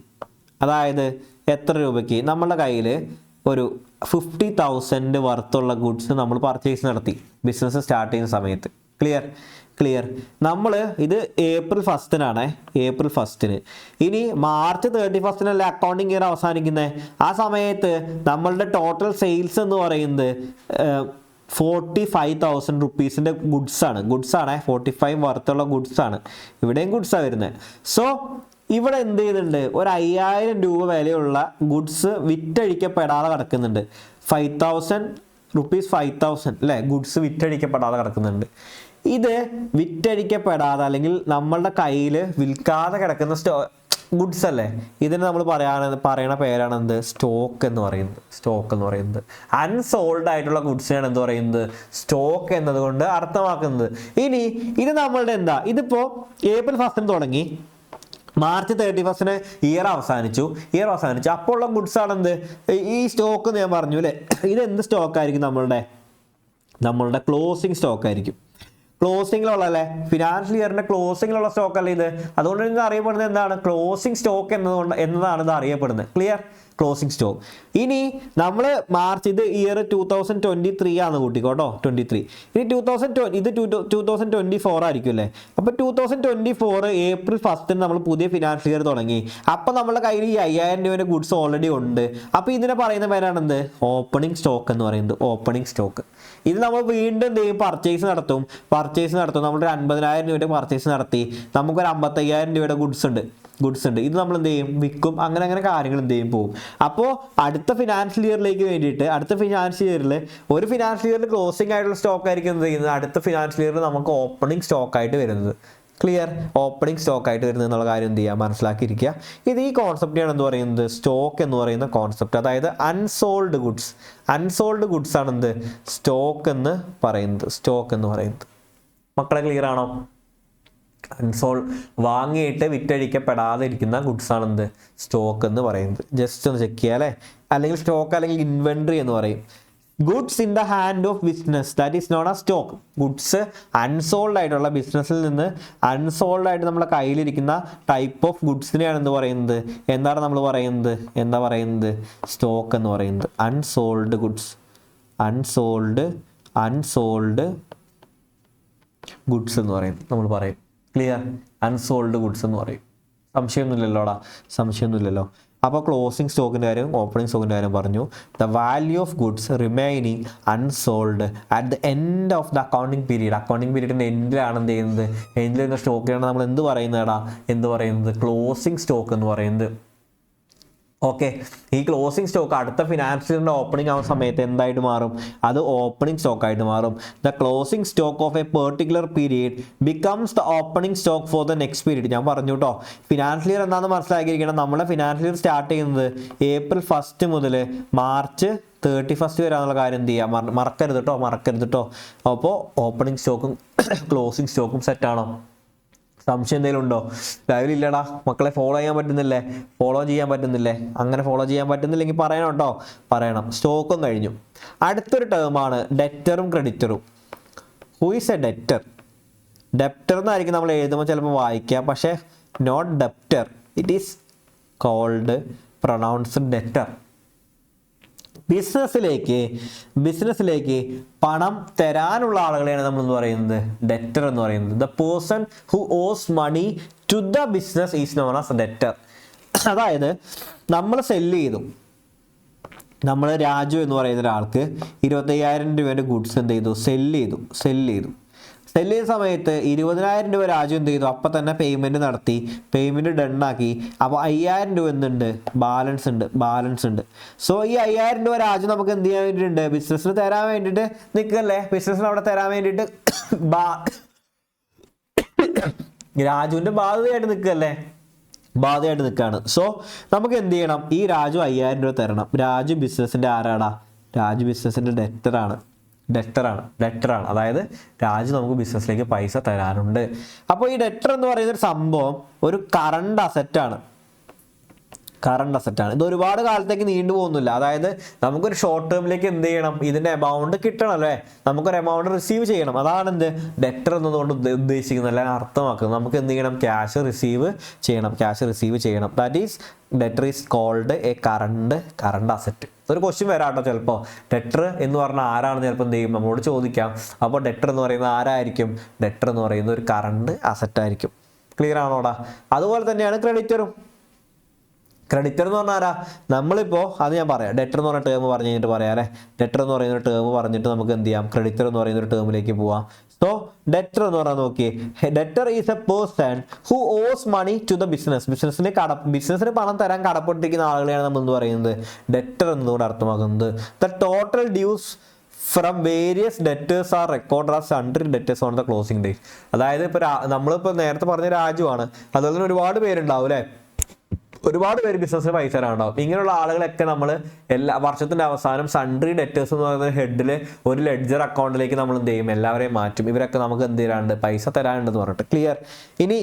അതായത് എത്ര രൂപയ്ക്ക് നമ്മളുടെ കയ്യിൽ ഒരു 50,000 വർത്തുള്ള ഗുഡ്സ് നമ്മൾ പർച്ചേസ് നടത്തി ബിസിനസ് സ്റ്റാർട്ട് ചെയ്യുന്ന സമയത്ത്. ക്ലിയർ. നമ്മൾ ഇത് April 1 April 1. ഇനി March 31 അക്കൗണ്ടിങ് ഇയർ അവസാനിക്കുന്നത്. ആ സമയത്ത് നമ്മളുടെ ടോട്ടൽ സെയിൽസ് എന്ന് പറയുന്നത് 45,000 റുപ്പീസിൻ്റെ ഗുഡ്സാണ്. 45 വർത്തുള്ള ഗുഡ്സാണ്. ഇവിടെയും ഗുഡ്സാണ് വരുന്നത്. സോ ഇവിടെ എന്ത് ചെയ്യുന്നുണ്ട്, ഒരു 5,000 രൂപ വിലയുള്ള ഗുഡ്സ് വിറ്റഴിക്കപ്പെടാതെ കിടക്കുന്നുണ്ട്. 5,000 റുപ്പീസ് 5,000 അല്ലേ, ഗുഡ്സ് വിറ്റഴിക്കപ്പെടാതെ കിടക്കുന്നുണ്ട്. ഇത് വിറ്റഴിക്കപ്പെടാതെ അല്ലെങ്കിൽ നമ്മളുടെ കയ്യിൽ വിൽക്കാതെ കിടക്കുന്ന ഗുഡ്സ് അല്ലേ, ഇതിന് നമ്മൾ പറയണ പേരാണ് എന്ത്, സ്റ്റോക്ക് എന്ന് പറയുന്നത്. അൺസോൾഡ് ആയിട്ടുള്ള ഗുഡ്സിനാണ് എന്ത് പറയുന്നത്, സ്റ്റോക്ക് എന്നതുകൊണ്ട് അർത്ഥമാക്കുന്നത്. ഇനി ഇത് നമ്മളുടെ എന്താ, ഇതിപ്പോ April 1 തുടങ്ങി, March 31 ഇയർ അവസാനിച്ചു. അപ്പോൾ ഉള്ള ഗുഡ്സ് ആണ് എന്ത്, ഈ സ്റ്റോക്ക് ഞാൻ പറഞ്ഞു അല്ലേ. ഇത് എന്ത് സ്റ്റോക്ക് ആയിരിക്കും, നമ്മളുടെ ക്ലോസിംഗ് സ്റ്റോക്ക് ആയിരിക്കും. ക്ലോസിംഗിലുള്ള ഫിനാൻഷ്യൽ ഇയറിന്റെ ക്ലോസിംഗിലുള്ള സ്റ്റോക്ക് അല്ലേ ഇത്. അതുകൊണ്ട് ഇത് അറിയപ്പെടുന്നത് എന്താണ്, ക്ലോസിംഗ് സ്റ്റോക്ക് എന്നതാണ് ഇത് അറിയപ്പെടുന്നത്. Clear, closing stock. ഇനി നമ്മൾ ഇത് ഇയർ 2023 ആണ് കൂട്ടിക്കോട്ടോ, 23. ഇനി 2024 ആയിരിക്കും അല്ലേ. അപ്പോൾ 2024 April 1 നമ്മൾ പുതിയ ഫിനാൻഷ്യൽ ഇയർ തുടങ്ങി. അപ്പോൾ നമ്മുടെ കയ്യിൽ ഈ 5,000 രൂപയുടെ ഗുഡ്സ് ഓൾറെഡി ഉണ്ട്. അപ്പോൾ ഇതിനെ പറയുന്ന പേരാണ് എന്ത്, ഓപ്പണിംഗ് സ്റ്റോക്ക് എന്ന് പറയുന്നത്. Opening stock. ഇത് നമ്മൾ വീണ്ടും എന്ത് ചെയ്യും, പർച്ചേസ് നടത്തും. നമ്മളൊരു 50,000 രൂപയുടെ പർച്ചേസ് നടത്തി, നമുക്കൊരു 55,000 രൂപയുടെ ഗുഡ്സ് ഉണ്ട്. ഇത് നമ്മൾ എന്ത് ചെയ്യും, വിൽക്കും. അങ്ങനെ കാര്യങ്ങൾ എന്ത് ചെയ്യും, പോകും. അപ്പോൾ അടുത്ത ഫിനാൻഷ്യൽ ഇയറിലേക്ക് വേണ്ടിയിട്ട്, അടുത്ത ഫിനാൻഷ്യൽ ഇയറിൽ ഒരു ഫിനാൻഷ്യൽ ഇയറിൽ ക്ലോസിംഗ് ആയിട്ടുള്ള സ്റ്റോക്ക് ആയിരിക്കും എന്ത് ചെയ്യുന്നത്, അടുത്ത ഫിനാൻഷ്യൽ ഇയറിൽ നമുക്ക് ഓപ്പണിംഗ് സ്റ്റോക്ക് ആയിട്ട് വരുന്നത്. ക്ലിയർ, ഓപ്പണിംഗ് സ്റ്റോക്ക് ആയിട്ട് വരുന്നത് എന്നുള്ള കാര്യം എന്ത് ചെയ്യുക, മനസ്സിലാക്കിയിരിക്കുക. ഇത് ഈ കോൺസെപ്റ്റാണ് എന്ത് പറയുന്നത്, സ്റ്റോക്ക് എന്ന് പറയുന്ന കോൺസെപ്റ്റ്. അതായത് അൺസോൾഡ് ഗുഡ്സ് ആണ് എന്ത്, സ്റ്റോക്ക് എന്ന് പറയുന്നത്. മക്കളെ ക്ലിയർ ആണോ? വാങ്ങിയിട്ട് വിറ്റഴിക്കപ്പെടാതെ ഇരിക്കുന്ന ഗുഡ്സ് ആണ് എന്ത്, സ്റ്റോക്ക് എന്ന് പറയുന്നത്. ജസ്റ്റ് ഒന്ന് ചെക്ക് ചെയ്യുക അല്ലേ. അല്ലെങ്കിൽ സ്റ്റോക്ക് അല്ലെങ്കിൽ ഇൻവെന്ററി എന്ന് പറയും. Goods in the hand of business, that is not a stock. Goods unsold ആയിട്ടുള്ള ബിസിനസ്സിൽ നിന്ന് അൺസോൾഡ് ആയിട്ട് നമ്മുടെ കയ്യിലിരിക്കുന്ന ടൈപ്പ് ഓഫ് ഗുഡ്സിനെയാണ് എന്ത് പറയുന്നത്, എന്താണ് നമ്മൾ പറയുന്നത്, സ്റ്റോക്ക് എന്ന് പറയുന്നത്. അൺസോൾഡ് ഗുഡ്സ് എന്ന് പറയും, നമ്മൾ പറയും. ക്ലിയർ, അൺസോൾഡ് ഗുഡ്സ് എന്ന് പറയും. സംശയമൊന്നുമില്ലല്ലോ. അപ്പോൾ ക്ലോസിംഗ് സ്റ്റോക്കിൻ്റെ കാര്യം, ഓപ്പണിംഗ് സ്റ്റോക്കിൻ്റെ കാര്യം പറഞ്ഞു. The value of goods remaining unsold at the end of the accounting പീരീഡിൻ്റെ എൻഡിലാണ് എന്ത് ചെയ്യുന്നത്, എൻഡിൽ വരുന്ന സ്റ്റോക്കിനാണ് നമ്മൾ എന്ത് പറയുന്നത്, ക്ലോസിംഗ് സ്റ്റോക്ക് എന്ന് പറയുന്നത്. ഓക്കെ, ഈ ക്ലോസിംഗ് സ്റ്റോക്ക് അടുത്ത ഫിനാൻഷ്യലിൻ്റെ ഓപ്പണിംഗ് ആവുന്ന സമയത്ത് എന്തായിട്ട് മാറും? അത് ഓപ്പണിംഗ് സ്റ്റോക്ക് ആയിട്ട് മാറും. The closing stock of A particular period becomes the opening stock for the next period. ഞാൻ പറഞ്ഞു കേട്ടോ, ഫിനാൻഷ്യൽ ഇയർ എന്താണെന്ന് മനസ്സിലാക്കിയിരിക്കണം. നമ്മുടെ ഫിനാൻഷ്യൽ ഇയർ സ്റ്റാർട്ട് ചെയ്യുന്നത് April 1 മുതൽ March 31 വരാന്നുള്ള കാര്യം എന്ത് ചെയ്യുക, മറക്കരുത് കേട്ടോ. അപ്പോൾ ഓപ്പണിംഗ് സ്റ്റോക്കും ക്ലോസിംഗ് സ്റ്റോക്കും സെറ്റാണോ? സംശയം എന്തെങ്കിലും ഉണ്ടോ? ലൈവിലില്ലടാ മക്കളെ, ഫോളോ ചെയ്യാൻ പറ്റുന്നില്ലേ? അങ്ങനെ ഫോളോ ചെയ്യാൻ പറ്റുന്നില്ലെങ്കിൽ പറയണം കേട്ടോ, പറയണം. സ്റ്റോക്കും കഴിഞ്ഞു. അടുത്തൊരു ടേമാണ് ഡെറ്ററും ക്രെഡിറ്ററും. Who is a debtor? Debtor എന്നായിരിക്കും നമ്മൾ എഴുതുമ്പോൾ ചിലപ്പോൾ വായിക്കാം, പക്ഷേ not debtor, it is called pronounced debtor. ബിസിനസ്സിലേക്ക് പണം തരാനുള്ള ആളുകളെയാണ് നമ്മൾ എന്ന് പറയുന്നത് ഡെറ്റർ എന്ന് പറയുന്നത്. The person who owes money to the business is known as debtor. അതായത് നമ്മൾ സെല്ല് ചെയ്തു, നമ്മൾ രാജു എന്ന് പറയുന്ന ഒരാൾക്ക് 25,000 രൂപേൻ്റെ ഗുഡ്സ് എന്ത് ചെയ്തു, സെല്ല് ചെയ്ത സമയത്ത് 20,000 രൂപ രാജു എന്ത് ചെയ്തു, അപ്പം തന്നെ പേയ്മെൻറ്റ് നടത്തി, പേയ്മെൻറ്റ് ഡണ്ണാക്കി. അപ്പോൾ 5,000 രൂപ എന്തുണ്ട്, ബാലൻസ് ഉണ്ട്. സോ ഈ 5,000 രൂപ രാജു നമുക്ക് എന്ത് ചെയ്യാൻ വേണ്ടിയിട്ടുണ്ട്, ബിസിനസ്സിന് തരാൻ വേണ്ടിയിട്ട് നിൽക്കല്ലേ, ബിസിനസ്സിന് അവിടെ തരാൻ വേണ്ടിയിട്ട് രാജുവിൻ്റെ ബാധ്യതയായിട്ട് നിൽക്കുകയാണ്. സോ നമുക്ക് എന്ത് ചെയ്യണം, ഈ രാജു 5,000 രൂപ തരണം. രാജു ബിസിനസ്സിൻ്റെ ആരാടാ? രാജു ബിസിനസ്സിൻ്റെ ഡെറ്ററാണ്. അതായത് രാജു നമുക്ക് ബിസിനസ്സിലേക്ക് പൈസ തരാനുണ്ട്. അപ്പോൾ ഈ ഡെറ്റർ എന്ന് പറയുന്നൊരു സംഭവം ഒരു കറണ്ട് അസറ്റാണ്. ഇത് ഒരുപാട് കാലത്തേക്ക് നീണ്ടു പോകുന്നില്ല. അതായത് നമുക്കൊരു ഷോർട്ട് ടേമിലേക്ക് എന്ത് ചെയ്യണം, ഇതിൻ്റെ എമൗണ്ട് കിട്ടണം അല്ലേ, നമുക്കൊരു എമൗണ്ട് റിസീവ് ചെയ്യണം. അതാണ് എന്ത് ഡെറ്റർ എന്നതുകൊണ്ട് ഉദ്ദേശിക്കുന്നത്, അല്ലെങ്കിൽ അർത്ഥമാക്കുന്നത്. നമുക്ക് എന്ത് ചെയ്യണം, ക്യാഷ് റിസീവ് ചെയ്യണം. That is debtor is called a current asset. ഒരു ക്വസ്റ്റ്യൻ വരാട്ടോ ചിലപ്പോൾ, ഡെറ്റർ എന്ന് പറഞ്ഞാൽ ആരാണെന്ന് ചിലപ്പോൾ എന്ത് ചെയ്യും, നമ്മളോട് ചോദിക്കാം. അപ്പോൾ ഡെറ്റർ എന്ന് പറയുന്നത് ആരായിരിക്കും? ഡെറ്റർ എന്ന് പറയുന്നത് ഒരു കറണ്ട് അസറ്റ് ആയിരിക്കും. ക്ലിയർ ആണോടാ? അതുപോലെ തന്നെയാണ് ക്രെഡിറ്ററും. ക്രെഡിറ്റർ എന്ന് പറഞ്ഞാൽ ആരാ? നമ്മളിപ്പോൾ അത് ഞാൻ പറയാം. ഡെറ്റർ എന്ന് പറഞ്ഞ ടേം പറഞ്ഞു കഴിഞ്ഞിട്ട് പറയാം അല്ലേ. ഡെറ്റർ എന്ന് പറയുന്ന ഒരു ടേം പറഞ്ഞിട്ട് നമുക്ക് എന്ത് ചെയ്യാം, ക്രെഡിറ്റർ എന്ന് പറയുന്ന ഒരു ടേമിലേക്ക് പോവാം. സോ ഡെറ്റർ എന്ന് പറഞ്ഞാൽ നോക്കിയേ, debtor is a person who owes money to the ബിസിനസ്സിന് പണം തരാൻ കടപ്പെട്ടിരിക്കുന്ന ആളുകളെയാണ് നമ്മൾ എന്ന് പറയുന്നത് ഡെറ്റർ എന്നതുകൊണ്ട് അർത്ഥമാക്കുന്നത്. The total dues from various debtors are record as sundry debtors on the closing date. അതായത് ഇപ്പോൾ നമ്മളിപ്പോൾ നേരത്തെ പറഞ്ഞ രാജുവാണ്, അതുപോലെ തന്നെ ഒരുപാട് പേരുണ്ടാവും അല്ലേ, ഒരുപാട് പേര് ബിസിനസ്സിന് പൈസ തരാനുണ്ടാവും. ഇങ്ങനെയുള്ള ആളുകളൊക്കെ നമ്മൾ എല്ലാ വർഷത്തിൻ്റെ അവസാനം സൺട്രി ഡെറ്റേഴ്സ് എന്ന് പറയുന്ന ഹെഡിൽ ഒരു ലെഡ്ജർ അക്കൗണ്ടിലേക്ക് നമ്മൾ എന്ത് ചെയ്യും, എല്ലാവരെയും മാറ്റും. ഇവരൊക്കെ നമുക്ക് എന്ത് ചെയ്യാനുണ്ട്, പൈസ തരാനുണ്ടെന്ന് പറഞ്ഞിട്ട്. ക്ലിയർ? ഇനി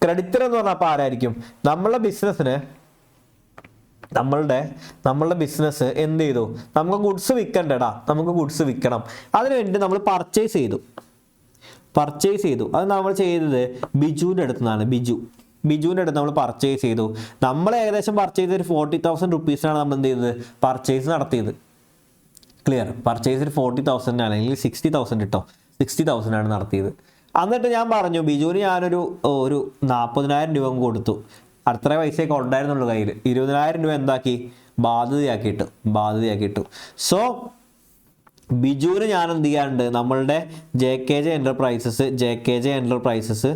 ക്രെഡിറ്റർ എന്ന് പറഞ്ഞാൽ അപ്പോൾ ആരായിരിക്കും? നമ്മളുടെ ബിസിനസ് എന്ത് ചെയ്തു, നമുക്ക് ഗുഡ്സ് വിൽക്കണ്ടടാ, നമുക്ക് ഗുഡ്സ് വിൽക്കണം. അതിനുവേണ്ടി നമ്മൾ പർച്ചേസ് ചെയ്തു. അത് നമ്മൾ ചെയ്തത് ബിജുവിൻ്റെ അടുത്ത് നിന്നാണ്. ബിജുവിൻ്റെ അടുത്ത് നമ്മൾ പർച്ചേസ് ചെയ്തു. നമ്മൾ ഏകദേശം പർച്ചേസ് ഒരു 40,000 റുപ്പീസിനാണ് നമ്മൾ എന്ത് ചെയ്തത്, പർച്ചേസ് നടത്തിയത്. ക്ലിയർ? പർച്ചേസ് ഒരു 40,000 അല്ലെങ്കിൽ 60,000 കിട്ടോ, 60,000 നടത്തിയത്. എന്നിട്ട് ഞാൻ പറഞ്ഞു ബിജുവിന് ഞാനൊരു 40,000 രൂപ കൊടുത്തു. അത്ര പൈസയൊക്കെ ഉണ്ടായിരുന്നുള്ളൂ കയ്യിൽ. 20,000 രൂപ എന്താക്കി, ബാധ്യതയാക്കിയിട്ടു. സോ ബിജുവിന് ഞാൻ എന്ത് ചെയ്യാറുണ്ട്, നമ്മളുടെ JKJ എൻ്റർപ്രൈസസ്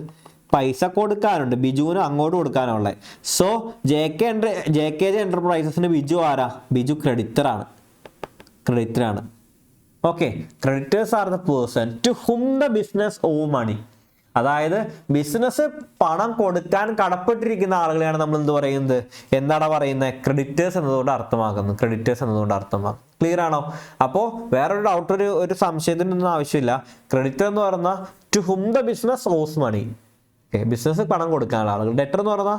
പൈസ കൊടുക്കാനുണ്ട്, ബിജുവിന് അങ്ങോട്ട് കൊടുക്കാനുള്ളത്. സോ JKJ എൻ്റർപ്രൈസസിന് ബിജു ആരാ? ബിജു ക്രെഡിറ്ററാണ്. Okay, creditors are the person to whom the business owe money. അതായത് ബിസിനസ് പണം കൊടുക്കാൻ കടപ്പെട്ടിരിക്കുന്ന ആളുകളെയാണ് നമ്മൾ എന്ത് പറയുന്നത്, എന്താണ് പറയുന്നത്, ക്രെഡിറ്റേഴ്സ് എന്നതുകൊണ്ട് അർത്ഥമാക്കുന്നത്. ക്ലിയർ ആണോ? അപ്പോൾ വേറൊരു ഡൗട്ട്, ഒരു സംശയത്തിനൊന്നും ആവശ്യമില്ല. ക്രെഡിറ്റർ എന്ന് പറഞ്ഞാൽ to whom the business owes money. Business പണം കൊടുക്കാനുള്ള ആളുകൾ. ഡെറ്റർ എന്ന് പറഞ്ഞാൽ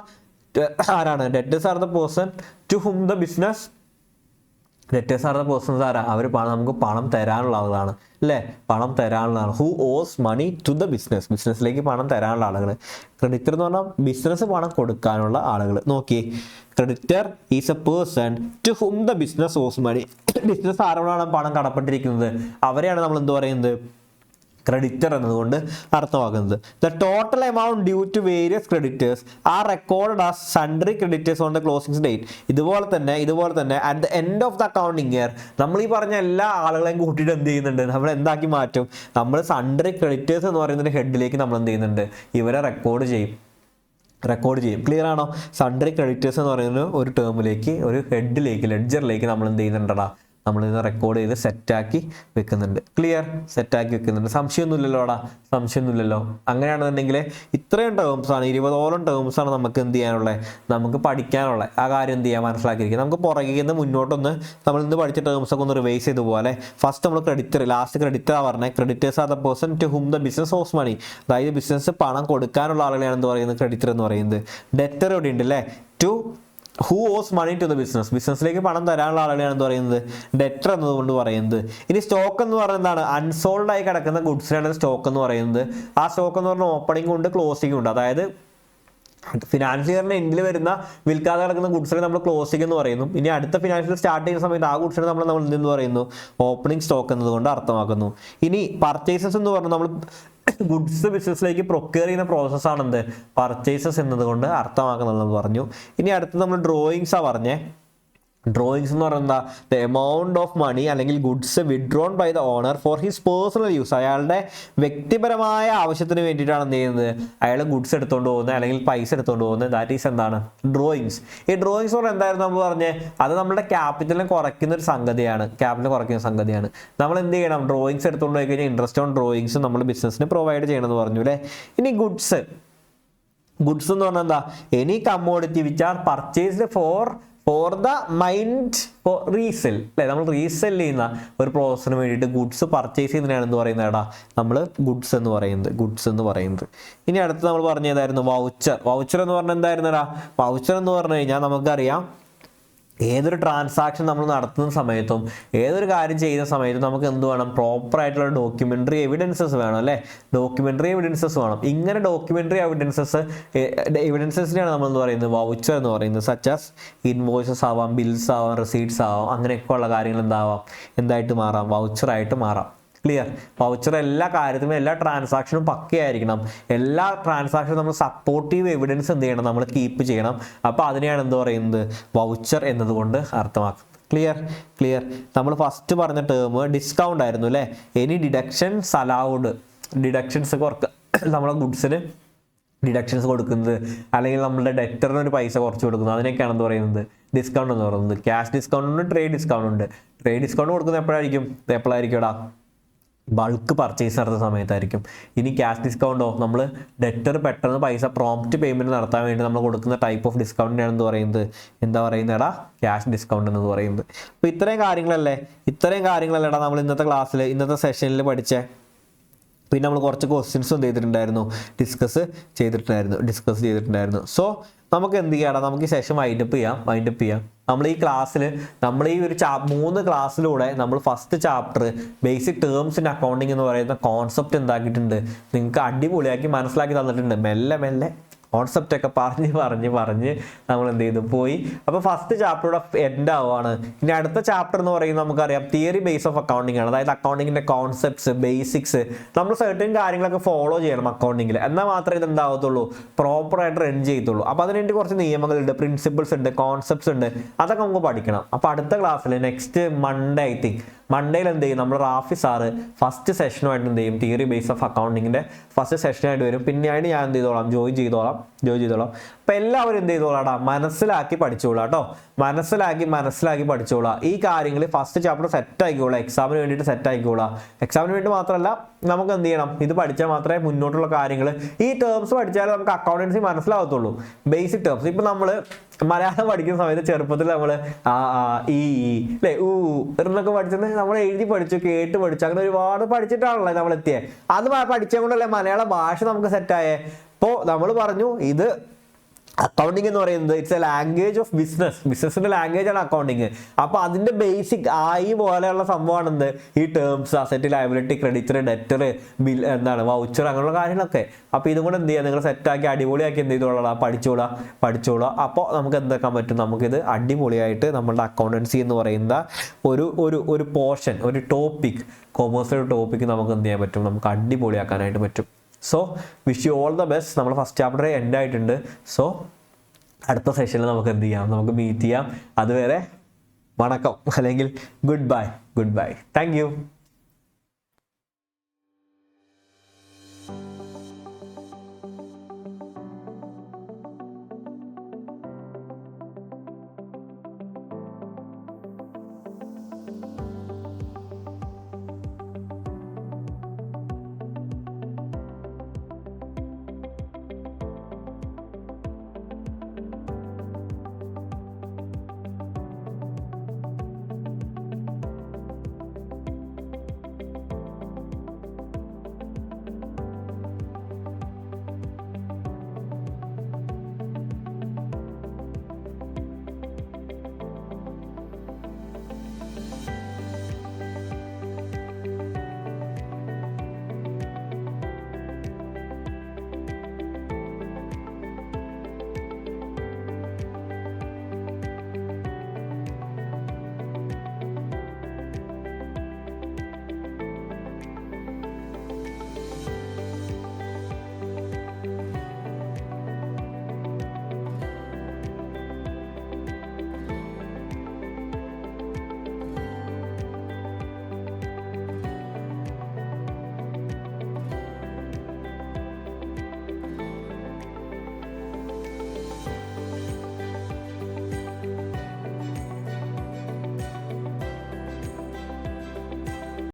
ആരാണ്? Debtors are the person to whom the business. Debtors are the persons ആരാ? അവർ നമുക്ക് പണം തരാനുള്ള ആളുകളാണ് അല്ലേ, പണം തരാനുള്ളതാണ്. Who owes money to the ബിസിനസ്സിലേക്ക് പണം തരാനുള്ള ആളുകൾ. ക്രെഡിറ്റർ എന്ന് പറഞ്ഞാൽ ബിസിനസ് പണം കൊടുക്കാനുള്ള ആളുകൾ. നോക്കിയേ, creditor is a person to whom the business owes money. Business ആരോടാണ് പണം കടപ്പെട്ടിരിക്കുന്നത്, അവരെയാണ് നമ്മൾ എന്ത് പറയുന്നത്, ക്രെഡിറ്റർ എന്നതുകൊണ്ട് അർത്ഥമാക്കുന്നത്. The total amount due to various creditors are record as sundry creditors on the closing date. ഇതുപോലെ തന്നെ at the end of the accounting year നമ്മൾ ഈ പറഞ്ഞ എല്ലാ ആളുകളെയും കൂട്ടിയിട്ട് എന്ത് ചെയ്യുന്നുണ്ട്, നമ്മൾ എന്താക്കി മാറ്റും, നമ്മൾ സൺട്രി ക്രെഡിറ്റേഴ്സ് എന്ന് പറയുന്നതിൻ്റെ ഹെഡിലേക്ക് നമ്മൾ എന്ത് ചെയ്യുന്നുണ്ട്, ഇവരെ റെക്കോർഡ് ചെയ്യും. റെക്കോർഡ് ചെയ്യും. ക്ലിയർ ആണോ? സൺഡ്രി ക്രെഡിറ്റേഴ്സ് എന്ന് പറയുന്ന ഒരു ടേമിലേക്ക്, ഒരു ഹെഡിലേക്ക്, ലെഡ്ജറിലേക്ക് നമ്മൾ എന്ത് ചെയ്യുന്നുണ്ടടാ, നമ്മളിത് റെക്കോർഡ് ചെയ്ത് സെറ്റാക്കി വെക്കുന്നുണ്ട്. ക്ലിയർ? സെറ്റാക്കി വെക്കുന്നുണ്ട്. സംശയമൊന്നുമില്ലല്ലോടാ, സംശയമൊന്നുമില്ലല്ലോ. അങ്ങനെയാണെന്നുണ്ടെങ്കിൽ ഇത്രയും ടേംസാണ്, 20ഓളം ടേംസാണ് നമുക്ക് എന്ത് ചെയ്യാനുള്ളത്, നമുക്ക് പഠിക്കാനുള്ളത്. ആ കാര്യം എന്ത് ചെയ്യാൻ മനസ്സിലാക്കിയിരിക്കുക. നമുക്ക് പുറകിൽ നിന്ന് മുന്നോട്ടൊന്ന് നമ്മൾ ഇന്ന് പഠിച്ച ടേംസൊക്കെ ഒന്ന് റിവൈസ് ചെയ്ത് പോലെ. ഫസ്റ്റ് നമ്മൾ ക്രെഡിറ്റർ, ലാസ്റ്റ് ക്രെഡിറ്ററാണ് പറഞ്ഞത്. Creditors are the person to whom the business owes money. അതായത് ബിസിനസ് പണം കൊടുക്കാനുള്ള ആളുകളെയാണ് എന്ത് പറയുന്നത്, ക്രെഡിറ്റർ എന്ന് പറയുന്നത്. ഡെറ്റർ ഇവിടെ ഉണ്ട് അല്ലേ, to who owes money to the business. ബിസിനസ്സിലേക്ക് പണം തരാനുള്ള ആളുകളെയാണ് എന്ത് പറയുന്നത്, ഡെറ്റർ എന്നതുകൊണ്ട് പറയുന്നത്. ഇനി സ്റ്റോക്ക് എന്ന് പറയുന്നത് എന്താണ്, അൺസോൾഡ് ആയി കിടക്കുന്ന ഗുഡ്സിനാണ് സ്റ്റോക്ക് എന്ന് പറയുന്നത്. ആ സ്റ്റോക്ക് എന്ന് പറഞ്ഞാൽ ഓപ്പണിംഗ് ഉണ്ട്, ക്ലോസിംഗ് ഉണ്ട്. അതായത് ഫിനാൻഷ്യൽ ഇയറിന്റെ എൻഡിൽ വരുന്ന വിൽക്കാതെ കിടക്കുന്ന ഗുഡ്സിനെ നമ്മൾ ക്ലോസിംഗ് എന്ന് പറയുന്നു. ഇനി അടുത്ത ഫിനാൻഷ്യൽ സ്റ്റാർട്ട് ചെയ്യുന്ന സമയത്ത് ആ ഗുഡ്സിനെ നമ്മൾ എന്തെന്ന് പറയുന്നു, ഓപ്പണിംഗ് സ്റ്റോക്ക് എന്നതുകൊണ്ട് അർത്ഥമാക്കുന്നു. ഇനി പർച്ചേസസ് എന്ന് പറഞ്ഞാൽ നമ്മൾ ഗുഡ്സ് ബിസിനസ്സിലേക്ക് പ്രൊക്യൂർ ചെയ്യുന്ന പ്രോസസ്സാണ് എന്ത്, പർച്ചേസസ് എന്നതുകൊണ്ട് അർത്ഥമാക്കുന്നത് പറഞ്ഞു. ഇനി അടുത്ത് നമ്മൾ ഡ്രോയിങ്സാണ് പറഞ്ഞേ. ഡ്രോയിങ്സ് എന്ന് പറയുന്നത് ദ എമൗണ്ട് ഓഫ് മണി അല്ലെങ്കിൽ goods withdrawn by the owner for his personal use. അയാളുടെ വ്യക്തിപരമായ ആവശ്യത്തിന് വേണ്ടിയിട്ടാണ് എന്ത് ചെയ്യുന്നത്, അയാൾ ഗുഡ്സ് എടുത്തുകൊണ്ട് പോകുന്നത് അല്ലെങ്കിൽ പൈസ എടുത്തുകൊണ്ട് പോകുന്നത്. ദാറ്റ് ഈസ് എന്താണ്, ഡ്രോയിങ്സ്. ഈ ഡ്രോയിങ്സ് പറഞ്ഞാൽ എന്തായിരുന്നു നമ്മൾ പറഞ്ഞത്, അത് നമ്മുടെ ക്യാപിറ്റലിനെ കുറയ്ക്കുന്ന ഒരു സംഗതിയാണ്. ക്യാപിറ്റൽ കുറയ്ക്കുന്ന സംഗതിയാണ്. നമ്മൾ എന്ത് ചെയ്യണം, ഡ്രോയിങ്സ് എടുത്തുകൊണ്ട് പോയി കഴിഞ്ഞാൽ ഇൻട്രസ്റ്റ് ഓൺ ഡ്രോയിങ്സ് നമ്മൾ ബിസിനസ്സിന് പ്രൊവൈഡ് ചെയ്യണമെന്ന് പറഞ്ഞു അല്ലേ. ഇനി ഗുഡ്സ് എന്ന് പറഞ്ഞാൽ എന്താ, any commodity which are purchased for the mind for resale അല്ലേ. നമ്മൾ റീസെൽ ചെയ്യുന്ന ഒരു പ്രോസസ്സിന് വേണ്ടിയിട്ട് ഗുഡ്സ് പർച്ചേസ് ചെയ്യുന്നതിനാണ് എന്ന് പറയുന്നത് എടാ നമ്മൾ ഗുഡ്സ് എന്ന് പറയുന്നത്. ഇനി അടുത്ത് നമ്മൾ പറഞ്ഞതായിരുന്നു വൗച്ചർ എന്ന് പറഞ്ഞാൽ എന്തായിരുന്നു എടാ, വൗച്ചർ എന്ന് പറഞ്ഞു കഴിഞ്ഞാൽ നമുക്കറിയാം ഏതൊരു ട്രാൻസാക്ഷൻ നമ്മൾ നടത്തുന്ന സമയത്തും ഏതൊരു കാര്യം ചെയ്യുന്ന സമയത്തും നമുക്ക് എന്ത് വേണം, പ്രോപ്പർ ആയിട്ടുള്ള ഡോക്യുമെൻ്ററി എവിഡൻസസ് വേണം അല്ലേ. ഡോക്യുമെൻ്ററി എവിഡൻസസ് വേണം. ഇങ്ങനെ ഡോക്യുമെൻ്ററി എവിഡൻസസിനെയാണ് നമ്മൾ എന്ന് പറയുന്നത് വൗച്ചർ എന്ന് പറയുന്നത്. സച്ചാസ് ഇൻവോയ്സസ് ആവാം, ബിൽസ് ആവാം, റെസീറ്റ്സ് ആവാം, അങ്ങനെയൊക്കെ ഉള്ള കാര്യങ്ങൾ എന്തായിട്ട് മാറാം, വൗച്ചറായിട്ട് മാറാം. ക്ലിയർ? വൗച്ചർ എല്ലാ കാര്യത്തിലും എല്ലാ ട്രാൻസാക്ഷനും പക്കയായിരിക്കണം. എല്ലാ ട്രാൻസാക്ഷനും നമ്മൾ സപ്പോർട്ടീവ് എവിഡൻസ് എന്ത് ചെയ്യണം, നമ്മൾ കീപ്പ് ചെയ്യണം. അപ്പോൾ അതിനെയാണ് എന്ത് പറയുന്നത്, വൗച്ചർ എന്നതുകൊണ്ട് അർത്ഥമാക്കുന്നത്. ക്ലിയർ? നമ്മൾ ഫസ്റ്റ് പറഞ്ഞ ടേം ഡിസ്കൗണ്ട് ആയിരുന്നു അല്ലേ. എനി ഡിഡക്ഷൻസ് അലൗഡ്, ഡിഡക്ഷൻസ് നമ്മളെ ഗുഡ്സിന് ഡിഡക്ഷൻസ് കൊടുക്കുന്നത് അല്ലെങ്കിൽ നമ്മളുടെ ഡെറ്ററിന് ഒരു പൈസ കുറച്ച് കൊടുക്കുന്നത്, അതിനൊക്കെയാണ് എന്ത് പറയുന്നത്, ഡിസ്കൗണ്ട് എന്ന് പറയുന്നത്. ക്യാഷ് ഡിസ്കൗണ്ട് ഉണ്ട്, ട്രേഡ് ഡിസ്കൗണ്ട് ഉണ്ട്. ട്രേഡ് ഡിസ്കൗണ്ട് കൊടുക്കുന്നത് എപ്പോഴായിരിക്കും എടാ, ബൾക്ക് പർച്ചേസ് നടത്തുന്ന സമയത്തായിരിക്കും. ഇനി ക്യാഷ് ഡിസ്കൗണ്ടോ, നമ്മൾ ഡെറ്റർ പെട്ടെന്ന് പൈസ പ്രോംപ്റ്റ് പേയ്മെൻറ്റ് നടത്താൻ വേണ്ടി നമ്മൾ കൊടുക്കുന്ന ടൈപ്പ് ഓഫ് ഡിസ്കൗണ്ടിനാണ് എന്താ പറയുന്നതെടാ, ക്യാഷ് ഡിസ്കൗണ്ട് എന്ന് പറയുന്നത്. അപ്പോൾ ഇത്രയും കാര്യങ്ങളല്ലേടാ നമ്മൾ ഇന്നത്തെ ക്ലാസ്സിൽ, ഇന്നത്തെ സെഷനിൽ പഠിച്ചേ. പിന്നെ നമ്മൾ കുറച്ച് ക്വസ്റ്റ്യൻസും ഡിസ്കസ് ചെയ്തിട്ടുണ്ടായിരുന്നു. സോ നമുക്ക് എന്ത് ചെയ്യണം, നമുക്ക് ഈ സെഷൻ വൈൻഡപ്പ് ചെയ്യാം. നമ്മൾ ഈ ക്ലാസ്സിൽ നമ്മൾ ഈ ഒരു 3 ക്ലാസ്സിലൂടെ നമ്മൾ first chapter basic terms in accounting എന്ന് പറയുന്ന കോൺസെപ്റ്റ് എന്താക്കിയിട്ടുണ്ട്, നിങ്ങൾക്ക് അടിപൊളിയാക്കി മനസ്സിലാക്കി തന്നിട്ടുണ്ട്. മെല്ലെ കോൺസെപ്റ്റ് ഒക്കെ പറഞ്ഞ് നമ്മൾ എന്ത് ചെയ്തു പോയി. അപ്പോൾ ഫസ്റ്റ് ചാപ്റ്ററുടെ എൻഡ് ആവുകയാണ്. ഇനി അടുത്ത ചാപ്റ്റർ എന്ന് പറയുന്നത് നമുക്കറിയാം തിയറി ബേസ് ഓഫ് അക്കൗണ്ടിങ് ആണ്. അതായത് അക്കൗണ്ടിങ്ങിന്റെ കോൺസെപ്റ്റ്സ്, ബേസിക്സ്, നമ്മൾ സർട്ടൻ കാര്യങ്ങളൊക്കെ ഫോളോ ചെയ്യണം അക്കൗണ്ടിങ്ങിൽ. എന്നാൽ മാത്രമേ ഇത് ഉണ്ടാവത്തുള്ളൂ, പ്രോപ്പറായിട്ട് റൺ ചെയ്യത്തുള്ളൂ. അപ്പോൾ അതിനുവേണ്ടി കുറച്ച് നിയമങ്ങളുണ്ട്, പ്രിൻസിപ്പിൾസ് ഉണ്ട്, കോൺസെപ്റ്റ്സ് ഉണ്ട്, അതൊക്കെ നമുക്ക് പഠിക്കണം. അപ്പോൾ അടുത്ത ക്ലാസ്സിൽ നെക്സ്റ്റ് മൺഡേ മൺഡേയിൽ എന്ത് ചെയ്യും, നമ്മൾ റാഫി സാറ് ഫസ്റ്റ് സെഷനുമായിട്ട് എന്ത് ചെയ്യും, തിയറി ബേസ് ഓഫ് അക്കൗണ്ടിങ്ങിൻ്റെ ഫസ്റ്റ് സെഷനായിട്ട് വരും. പിന്നെയാണ് ഞാൻ എന്ത് ചെയ്തോളാം, ജോയിൻ ചെയ്തോളാം. അപ്പോൾ എല്ലാവരും എന്ത് ചെയ്തോളാം, മനസ്സിലാക്കി പഠിച്ചോളാം കേട്ടോ. മനസ്സിലാക്കി പഠിച്ചോളാം. ഈ കാര്യങ്ങൾ ഫസ്റ്റ് ചാപ്റ്റർ സെറ്റ് ആക്കിക്കോളാം, എക്സാമിന് വേണ്ടിയിട്ട് സെറ്റ് ആക്കിക്കോളാം. എക്സാമിന് വേണ്ടി മാത്രമല്ല, നമുക്ക് എന്ത് ചെയ്യണം, ഇത് പഠിച്ചാൽ മാത്രമേ മുന്നോട്ടുള്ള കാര്യങ്ങൾ, ഈ ടേംസ് പഠിച്ചാലേ നമുക്ക് അക്കൗണ്ടൻസി മനസ്സിലാവത്തുള്ളൂ. ബേസിക് ടേംസ് ഇപ്പം നമ്മൾ മലയാളം പഠിക്കുന്ന സമയത്ത് ചെറുപ്പത്തിൽ നമ്മൾ ഈ അല്ലേ എന്നൊക്കെ പഠിച്ചത് നമ്മൾ എഴുതി പഠിച്ചു, കേട്ട് പഠിച്ചു, അങ്ങനെ ഒരുപാട് പഠിച്ചിട്ടാണല്ലോ നമ്മൾ എത്തിയത്. അത് പഠിച്ചത് കൊണ്ടല്ലേ മലയാള ഭാഷ നമുക്ക് സെറ്റായേ. ഇപ്പോൾ നമ്മൾ പറഞ്ഞു ഇത് അക്കൗണ്ടിങ് എന്ന് പറയുന്നത് ഇറ്റ്സ് എ ലാംഗ്വേജ് ഓഫ് ബിസിനസിന്റെ ലാംഗ്വേജ് ആണ് അക്കൗണ്ടിങ്. അപ്പൊ അതിന്റെ ബേസിക് പോലെയുള്ള സംഭവമാണ് എന്ത്, ഈ terms, asset, liability, creditor, debtor, bill, voucher, അങ്ങനെയുള്ള കാര്യങ്ങളൊക്കെ. അപ്പൊ ഇതും കൂടെ എന്ത് ചെയ്യുക, നിങ്ങൾ സെറ്റാക്കി അടിപൊളിയാക്കി എന്ത് ചെയ്തോളാം, പഠിച്ചോളാം. അപ്പോൾ നമുക്ക് എന്താക്കാൻ പറ്റും, നമുക്കിത് അടിപൊളിയായിട്ട് നമ്മളുടെ അക്കൗണ്ടൻസി എന്ന് പറയുന്ന ഒരു പോർഷൻ, ഒരു ടോപ്പിക്, കൊമേഴ്സിലെ ടോപ്പിക്ക് നമുക്ക് എന്ത് ചെയ്യാൻ പറ്റും, നമുക്ക് അടിപൊളിയാക്കാനായിട്ട് പറ്റും. So wish you all the best. നമ്മൾ ഫസ്റ്റ് ചാപ്റ്റർ എൻഡ് ആയിട്ടുണ്ട്. സോ അടുത്ത സെഷനിൽ നമുക്ക് എന്ത് ചെയ്യാം, നമുക്ക് മീറ്റ് ചെയ്യാം. അതുവരെ വണക്കം അല്ലെങ്കിൽ ഗുഡ് ബൈ. Thank you.